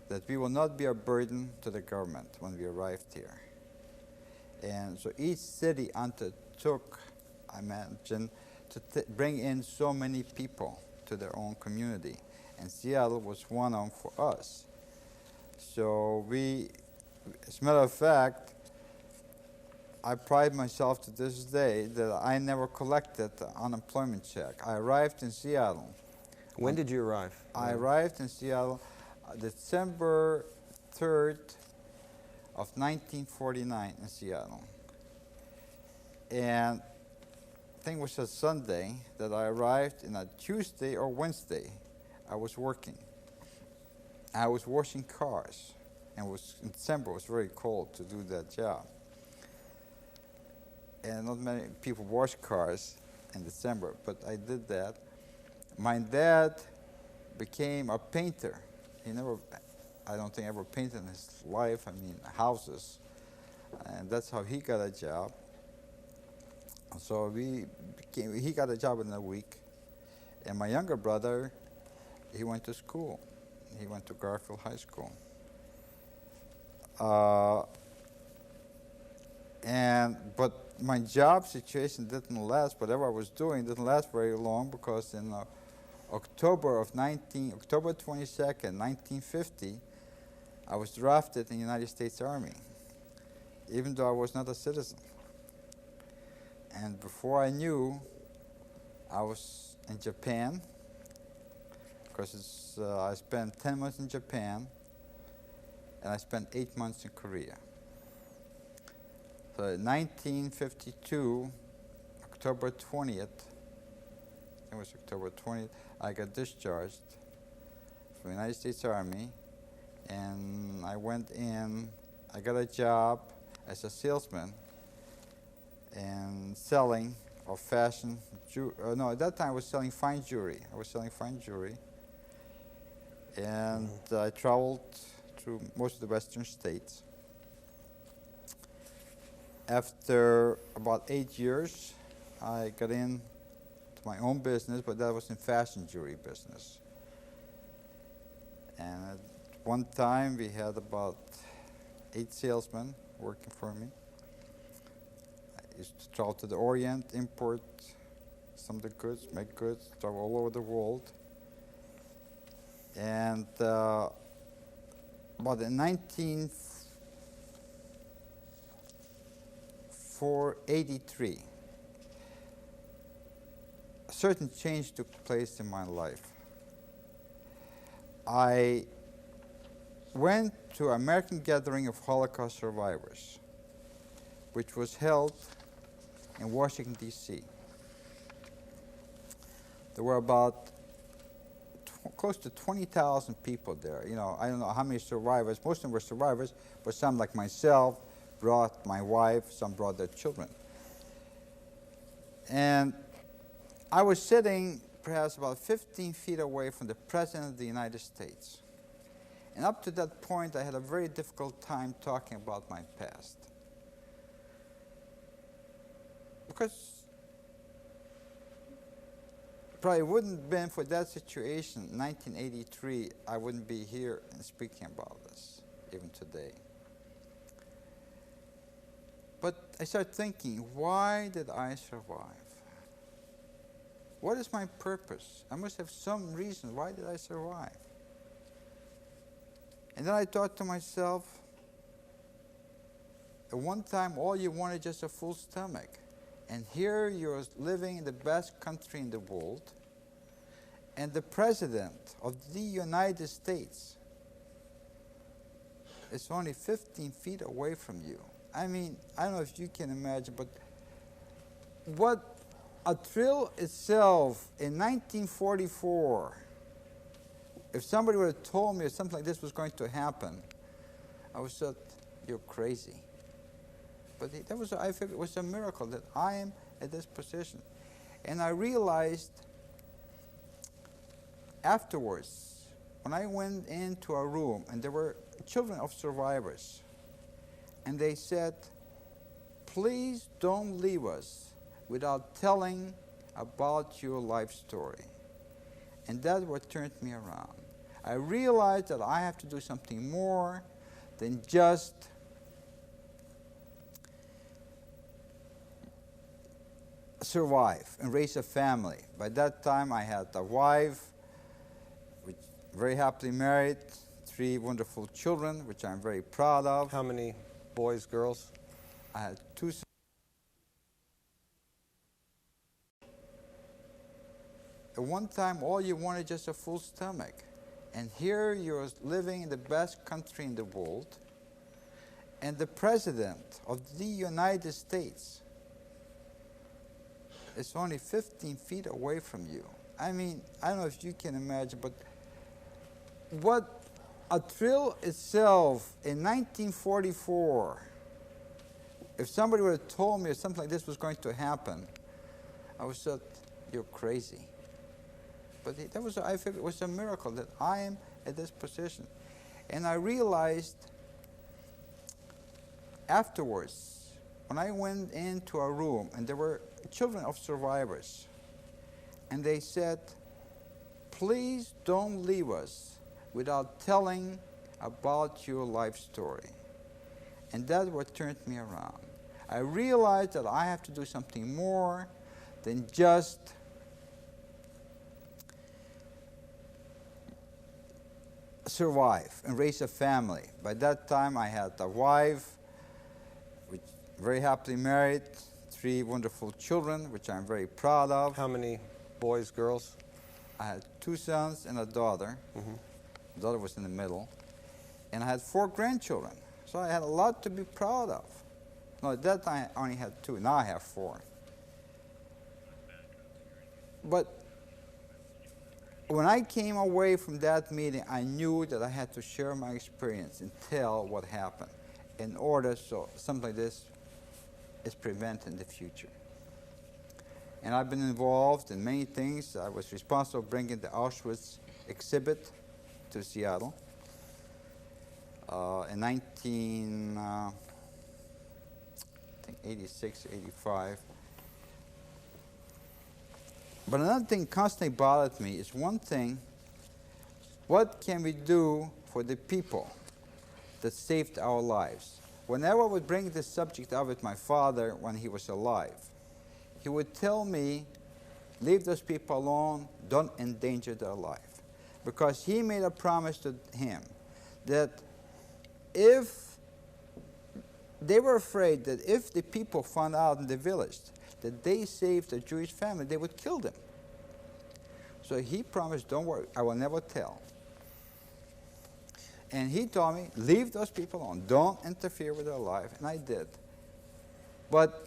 that we will not be a burden to the government when we arrived here. And so each city undertook, I imagine, to bring in so many people to their own community. And Seattle was one of them for us. So we, as a matter of fact, I pride myself to this day that I never collected the unemployment check. I arrived in Seattle. When did you arrive? I arrived in Seattle December 3rd of 1949 in Seattle. And I think it was a Sunday that I arrived, in a Tuesday or Wednesday. I was working. I was washing cars, and in December it was very cold to do that job. And not many people wash cars in December, but I did that. My dad became a painter. He never, I don't think, ever painted in his life. I mean, houses. And that's how he got a job. So he got a job in a week. And my younger brother, he went to school. He went to Garfield High School. But my job situation didn't last. Whatever I was doing didn't last very long, because in October 22nd, 1950, I was drafted in the United States Army, even though I was not a citizen. And before I knew, I was in Japan, because I spent 10 months in Japan, and I spent 8 months in Korea. So in 1952, October 20th, it was October 20th, I got discharged from the United States Army, and I went in, I got a job as a salesman and selling of fashion, no, at that time I was selling fine jewelry. And I traveled through most of the western states. After about 8 years, I got into my own business, but that was in fashion jewelry business. And at one time, we had about 8 salesmen working for me. I used to travel to the Orient, import some of the goods, make goods, travel all over the world. And about in 1983, a certain change took place in my life. I went to an American gathering of Holocaust survivors, which was held in Washington, D.C. There were about close to 20,000 people there. You know, I don't know how many survivors. Most of them were survivors, but some, like myself, brought my wife, some brought their children. And I was sitting perhaps about 15 feet away from the President of the United States. And up to that point, I had a very difficult time talking about my past. Because probably wouldn't have been for that situation in 1983, I wouldn't be here and speaking about this, even today. But I started thinking, why did I survive? What is my purpose? I must have some reason. Why did I survive? And then I thought to myself, at one time, all you wanted just a full stomach. And here you're living in the best country in the world, and the President of the United States is only 15 feet away from you. I mean, I don't know if you can imagine, but what a thrill itself in 1944. If somebody would have told me something like this was going to happen, I would have said, you're crazy. But I figured it was a miracle that I am at this position. And I realized afterwards, when I went into a room, and there were children of survivors, and they said, please don't leave us without telling about your life story. And that's what turned me around. I realized that I have to do something more than just survive and raise a family. By that time, I had a wife, which very happily married, 3 wonderful children, which I'm very proud of. How many boys, girls? I had 2 sons. At one time, all you wanted just a full stomach. And here you're living in the best country in the world, and the President of the United States is only 15 feet away from you. I mean, I don't know if you can imagine, but what a thrill itself in 1944, if somebody would have told me something like this was going to happen, I would have said, you're crazy. But I figured it was a miracle that I am at this position. And I realized afterwards, when I went into a room and there were children of survivors, and they said, please don't leave us without telling about your life story. And that's what turned me around. I realized that I have to do something more than just survive and raise a family. By that time, I had a wife, which very happily married, 3 wonderful children, which I'm very proud of. How many boys, girls? I had 2 sons and a daughter. The daughter was in the middle. And I had 4 grandchildren. So I had a lot to be proud of. No, at that time I only had 2. Now I have 4. But when I came away from that meeting, I knew that I had to share my experience and tell what happened in order so something like this is prevented in the future. And I've been involved in many things. I was responsible for bringing the Auschwitz exhibit to Seattle in 1986, 85. But another thing constantly bothered me is one thing, what can we do for the people that saved our lives? Whenever I would bring this subject up with my father when he was alive, he would tell me, leave those people alone, don't endanger their life. Because he made a promise to him that if they were afraid that if the people found out in the village that they saved a Jewish family, they would kill them. So he promised, don't worry, I will never tell. And he told me, leave those people alone, don't interfere with their life, and I did. But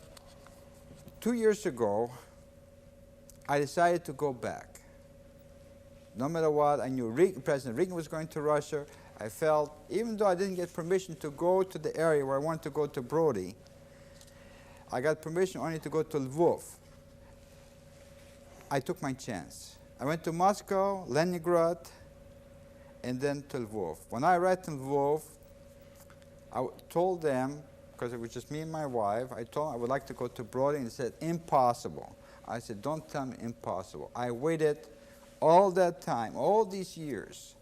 2 years ago, I decided to go back. No matter what, I knew President Reagan was going to Russia. I felt, even though I didn't get permission to go to the area where I wanted to go to Brody, I got permission only to go to Lvov. I took my chance. I went to Moscow, Leningrad, and then to Lvov. When I arrived in Lvov, I told them, because it was just me and my wife, I told them I would like to go to Brody, and they said, impossible. I said, don't tell me impossible. I waited all that time, all these years,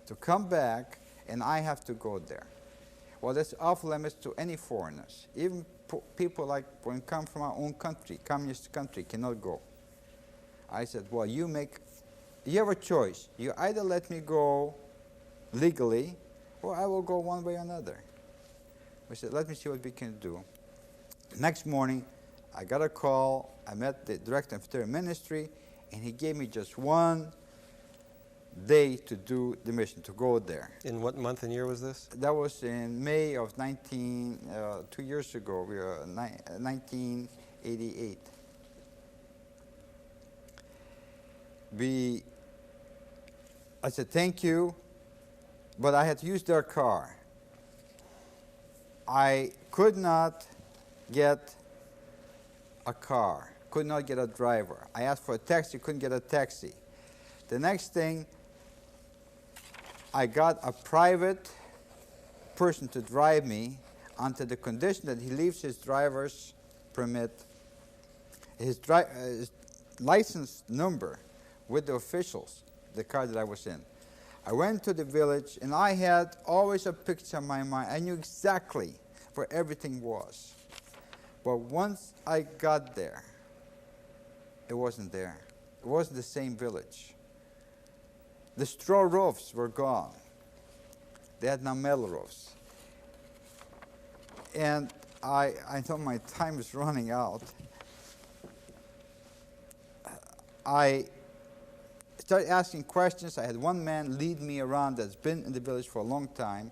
to come back, and I have to go there. Well, that's off limits to any foreigners. Even people like when come from our own country, communist country, cannot go. I said, well, you have a choice. You either let me go legally, or I will go one way or another. We said, let me see what we can do. Next morning, I got a call. I met the director of the ministry, and he gave me just 1 day to do the mission, to go there. In what month and year was this? That was in May of 2 years ago, 1988. I said, thank you, but I had to use their car. I could not get a car, could not get a driver. I asked for a taxi, couldn't get a taxi. The next thing, I got a private person to drive me under the condition that he leaves his driver's permit, his license number with the officials, the car that I was in. I went to the village, and I had always a picture in my mind. I knew exactly where everything was. But once I got there, it wasn't there. It wasn't the same village. The straw roofs were gone. They had now metal roofs. And I thought my time is running out. I started asking questions. I had one man lead me around that's been in the village for a long time.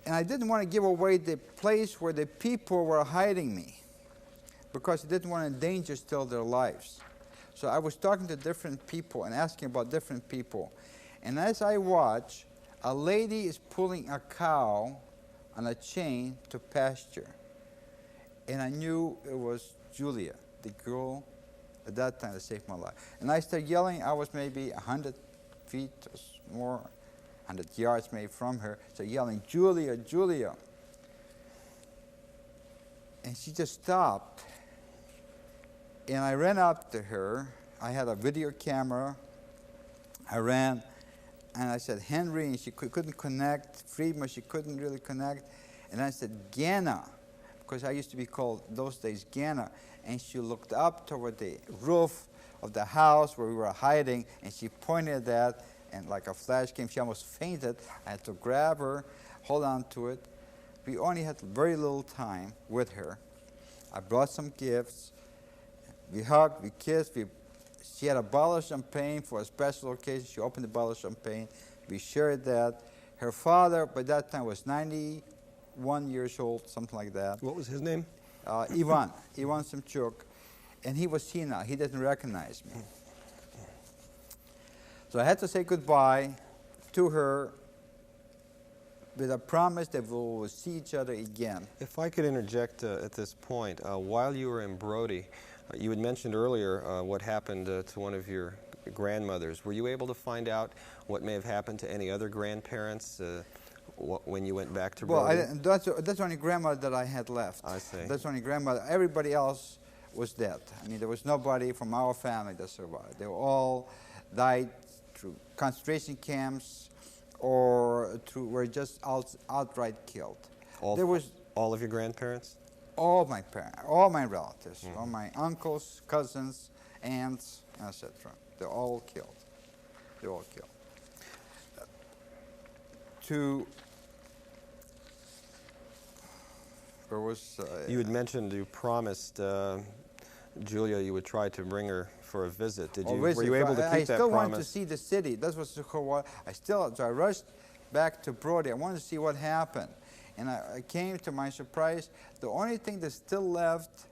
And I didn't want to give away the place where the people were hiding me, because I didn't want to endanger still their lives. So I was talking to different people and asking about different people. And as I watch, a lady is pulling a cow on a chain to pasture. And I knew it was Julia, the girl at that time that saved my life. And I started yelling. I was maybe 100 feet or more, 100 yards maybe from her. So yelling, Julia, Julia. And she just stopped. And I ran up to her. I had a video camera. I ran and I said, Henry, and she couldn't connect. Friedman, she couldn't really connect. And I said, Ghetto, because I used to be called those days Ghetto. And she looked up toward the roof of the house where we were hiding, and she pointed at that, and like a flash came, she almost fainted. I had to grab her, hold on to it. We only had very little time with her. I brought some gifts. We hugged, we kissed. She had a bottle of champagne for a special occasion. She opened the bottle of champagne. We shared that. Her father, by that time, was 91 years old, something like that. What was his name? Ivan Simchuk. And he was senile. He didn't recognize me. So I had to say goodbye to her with a promise that we will see each other again. If I could interject at this point, while you were in Brody, you had mentioned earlier what happened to one of your grandmothers. Were you able to find out what may have happened to any other grandparents when you went back to Brody? Well, that's the only grandmother that I had left. I see. That's the only grandmother. Everybody else was dead. I mean, there was nobody from our family that survived. They all died through concentration camps or were just outright killed. All of your grandparents? All my parents, all my relatives, all my uncles, cousins, aunts, etc. They're all killed. They're all killed. You had mentioned you promised Julia you would try to bring her for a visit. Were you able to keep that promise? I still wanted to see the city. That was so I rushed back to Brody. I wanted to see what happened. And I came, to my surprise, the only thing that still left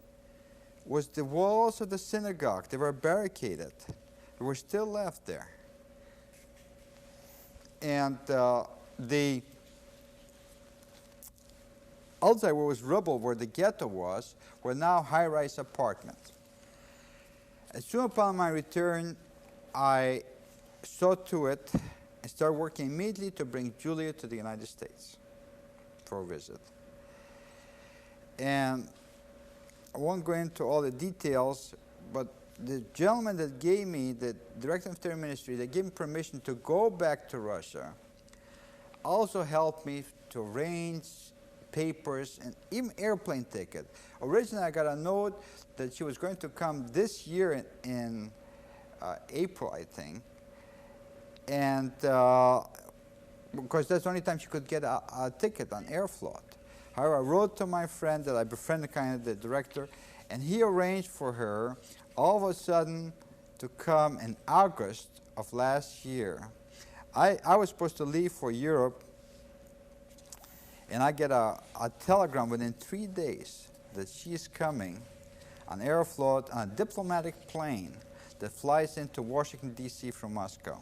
was the walls of the synagogue. They were barricaded. They were still left there. And the outside where was rubble, where the ghetto was, were now high-rise apartments. As soon upon my return, I saw to it and started working immediately to bring Julia to the United States for a visit. And I won't go into all the details, but the gentleman that gave me, the director of Interior Ministry, that gave me permission to go back to Russia, also helped me to arrange papers and even airplane ticket. Originally, I got a note that she was going to come this year in April, I think, and because that's the only time she could get a ticket on Airflot. However, I wrote to my friend that I befriended, kind of the director, and he arranged for her all of a sudden to come in August of last year. I was supposed to leave for Europe, and I get a telegram within 3 days that she's coming on Aeroflot on a diplomatic plane that flies into Washington, D.C. from Moscow.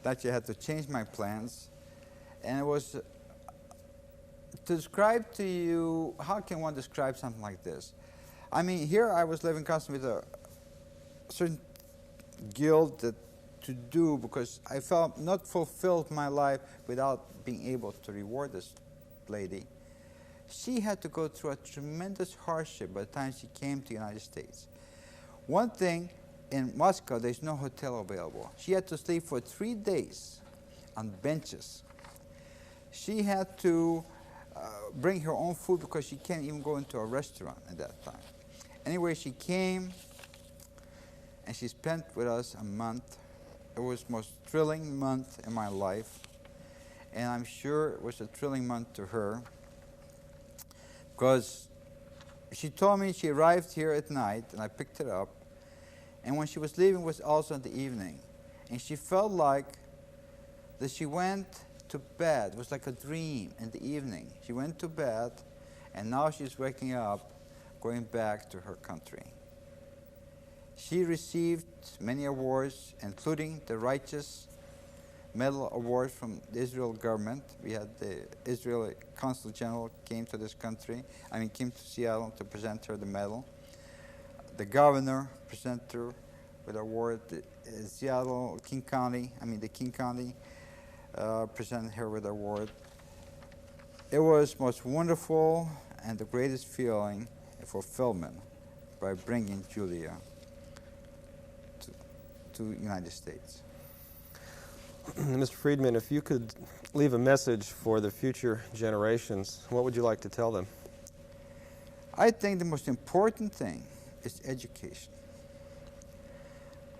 That you had to change my plans. And it was to describe to you, how can one describe something like this? I mean, here I was living constantly with a certain guilt to do, because I felt not fulfilled my life without being able to reward this lady. She had to go through a tremendous hardship by the time she came to the United States. One thing, in Moscow, there's no hotel available. She had to sleep for 3 days on benches. She had to bring her own food because she can't even go into a restaurant at that time. Anyway, she came and she spent with us a month. It was the most thrilling month in my life, and I'm sure it was a thrilling month to her, because she told me she arrived here at night and I picked her up, and when she was leaving was also in the evening, and she felt like that she went to bed. It was like a dream in the evening. She went to bed, and now she's waking up, going back to her country. She received many awards, including the Righteous Medal Award from the Israel government. We had the Israeli Consul General came to this country, came to Seattle to present her the medal. The governor presented her with an award. The King County presented her with an award. It was most wonderful and the greatest feeling and fulfillment by bringing Julia to the United States. Mr. Friedman, if you could leave a message for the future generations, what would you like to tell them? I think the most important thing is education.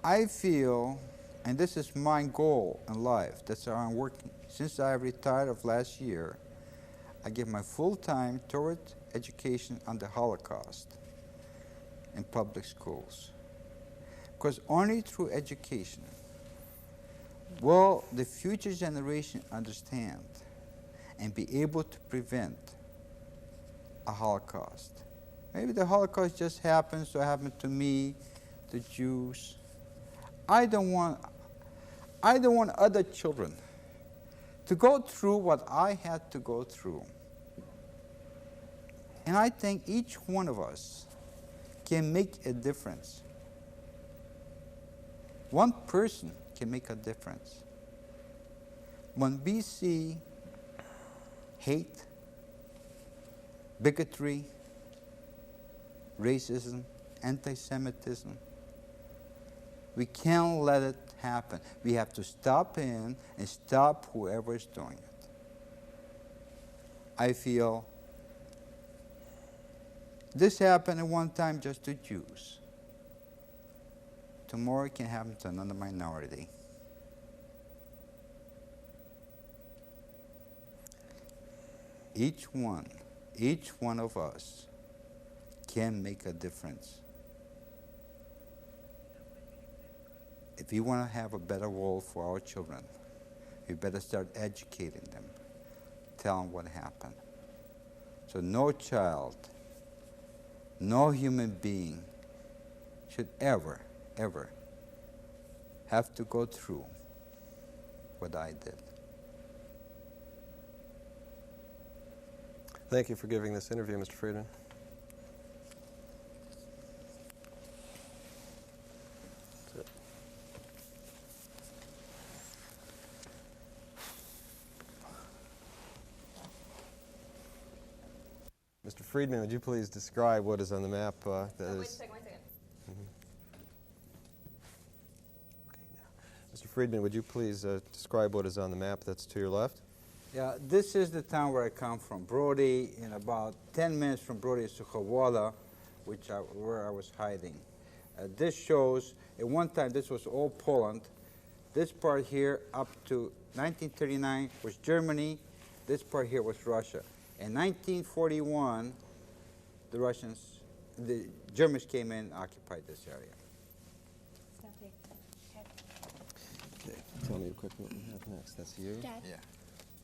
I feel, and this is my goal in life, that's how I'm working. Since I retired of last year, I give my full time toward education on the Holocaust in public schools. Because only through education will the future generation understand and be able to prevent a Holocaust. Maybe the Holocaust just happens to happen to me, the Jews. I don't want other children to go through what I had to go through. And I think each one of us can make a difference. One person can make a difference. When we see hate, bigotry, racism, antisemitism, we can't let it happen. We have to stop in and stop whoever is doing it. I feel this happened at one time just to Jews. Tomorrow it can happen to another minority. Each one of us can make a difference. If we want to have a better world for our children, we better start educating them, tell them what happened. So no child, no human being should ever have to go through what I did. Thank you for giving this interview, Mr. Friedman. That's it. Mr. Friedman, would you please describe what is on the map that Wait a is... second. Mr. Friedman, would you please describe what is on the map that's to your left? Yeah, this is the town where I come from, Brody. In about 10 minutes from Brody is Sukhowala, where I was hiding. This shows, at one time, this was all Poland. This part here, up to 1939, was Germany. This part here was Russia. In 1941, the Germans came in and occupied this area. Okay, tell me quickly what we have next. That's you? Dad. Yeah.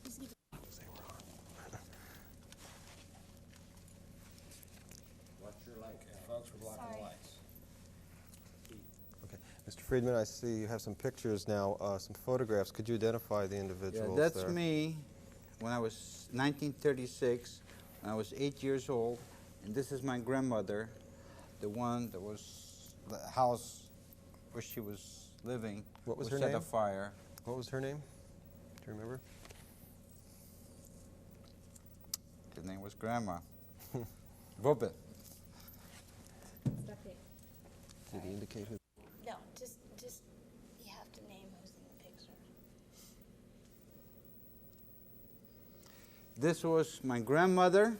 Say we're on. Watch your light, folks, we're blocking the lights. Okay, Mr. Friedman, I see you have some pictures now, some photographs. Could you identify the individuals Yeah, that's there? me when I was 1936, when I was 8 years old, and this is my grandmother, the one that was the house where she was living. What was her set name? afire. What was her name? Do you remember? His name was Grandma. Vobit. Did he indicate who? No, just you have to name who's in the picture. This was my grandmother,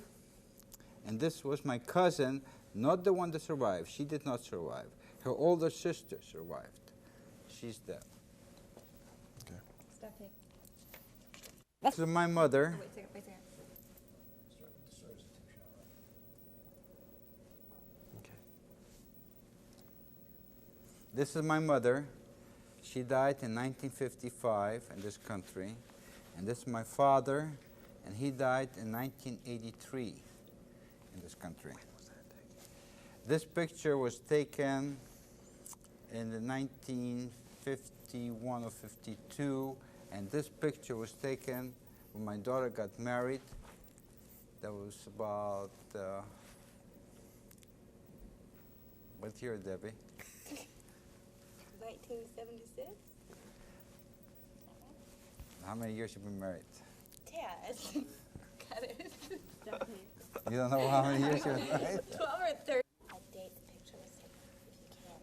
and this was my cousin, not the one that survived. She did not survive. Her older sister survived. She's dead. Okay. Stop it. This is my mother. Wait a second. Okay. This is my mother. She died in 1955 in this country. And this is my father, and he died in 1983 in this country. This picture was taken in the 1951 or 52, and this picture was taken when my daughter got married. That was about, what year, Debbie? 1976? How many years you been married? Dad. Got it. You don't know how many years you've been married? 12 or 13. A date the picture was taken, if you can.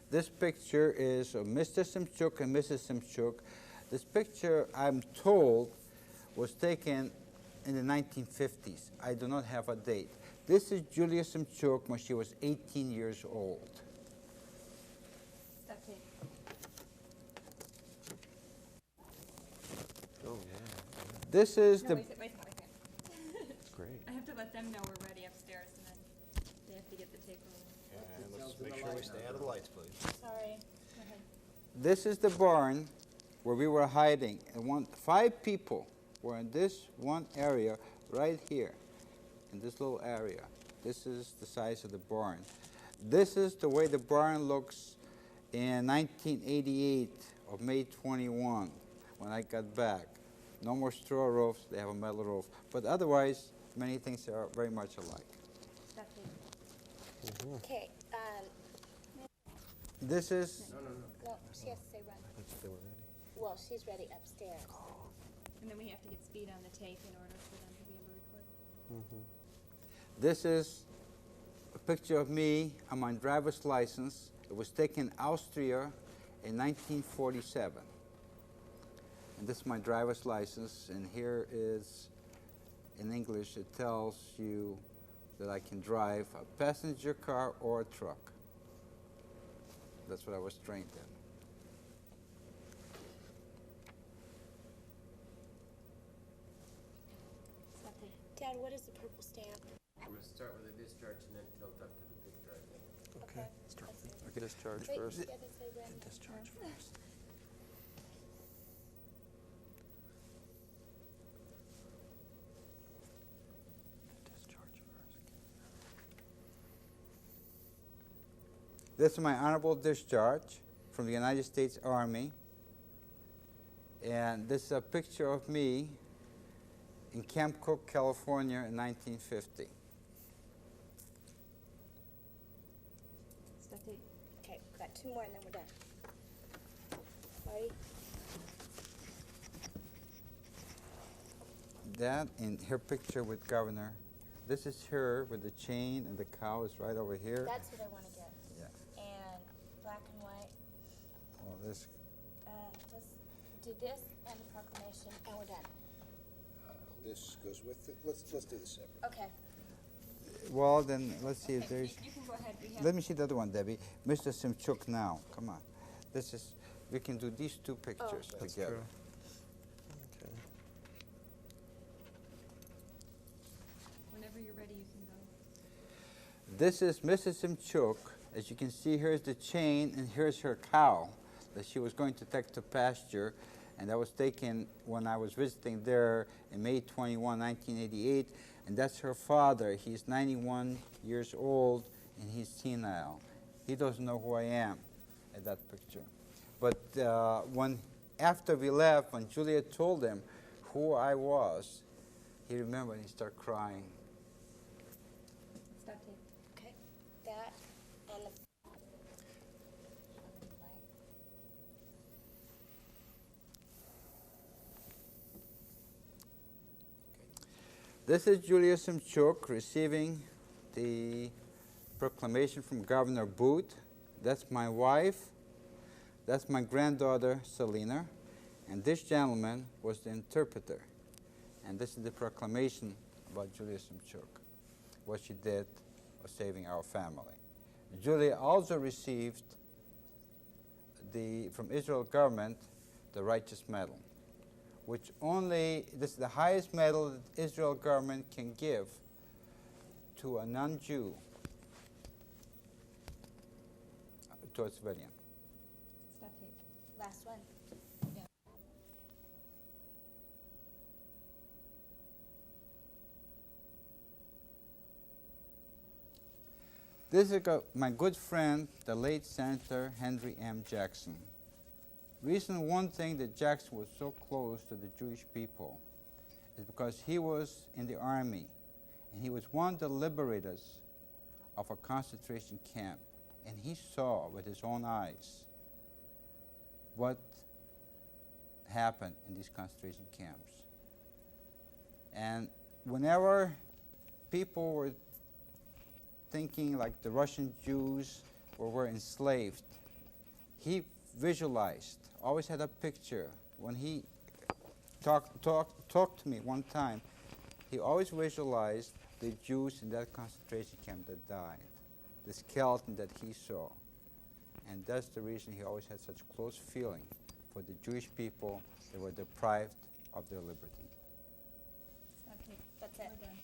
This picture is of Mr. Simchuk and Mrs. Simchuk. This picture, I'm told, was taken in the 1950s. I do not have a date. This is Julia Simchuk when she was 18 years old. Stop tape. Oh, yeah. This is No, the... wait, I can't. That's great. I have to let them know we're ready upstairs, and then they have to get the tape rolling. And let's make sure we stay out of the lights, please. Sorry. Go ahead. This is the barn where we were hiding. And 5 people were in this one area right here, in this little area. This is the size of the barn. This is the way the barn looks in 1988 of May 21 when I got back. No more straw roofs, they have a metal roof. But otherwise, many things are very much alike. Stop tape. Okay, This is, no, she has to say run. Well, she's ready upstairs. And then we have to get speed on the tape in order for them to be able to record. this is a picture of me on my driver's license. It was taken in Austria in 1947. And this is my driver's license, and here is, in English, it tells you that I can drive a passenger car or a truck. That's what I was trained in. Stop tape. Dad, what is the purple stamp? I'm going to start with a discharge and then tilt up to the picture, I think. Okay. Okay. Discharge Wait, first. she doesn't say run. Discharge first. Discharge first. This is my honorable discharge from the United States Army. And this is a picture of me in Camp Cook, California in 1950. Stop tape. Okay, got 2 more and then we're done. Ready? That and her picture with Governor. This is her with the chain, and the cow is right over here. That's what I want to get. Yeah. And black and white. Oh, this. Let's do this and the proclamation, and we're done. This goes with it. Let's do this separate. Okay. Well, then let's see if Okay, there's. you can go ahead. We have Let me see the other one, Debbie. Mr. Simchuk now. Come on. This is. We can do these 2 pictures That's together. true. Okay. whenever you're ready, you can go. This is Mrs. Simchuk. As you can see, here's the chain, and here's her cow that she was going to take to pasture. And that was taken when I was visiting there in May 21, 1988. And that's her father. He's 91 years old, and he's senile. He doesn't know who I am at that picture. But after we left, when Julia told him who I was, he remembered and he started crying. Stop tape. Okay. That and the. This is Julia Simchuk receiving the proclamation from Governor Booth. That's my wife. That's my granddaughter, Selena. And this gentleman was the interpreter. And this is the proclamation about Julia Simchuk, what she did was saving our family. Julia also received from Israel government the Righteous Medal, which this is the highest medal that Israel government can give to a non-Jew, to a civilian. Stop tape. Last one. Yeah. This is my good friend, the late Senator Henry M. Jackson. Reason one thing that Jackson was so close to the Jewish people is because he was in the army, and he was one of the liberators of a concentration camp, and he saw with his own eyes what happened in these concentration camps. And whenever people were thinking like the Russian Jews were enslaved, he visualized, always had a picture. When he talked to me one time, he always visualized the Jews in that concentration camp that died, the skeleton that he saw. And that's the reason he always had such close feeling for the Jewish people that were deprived of their liberty. Okay, That's we're it. done.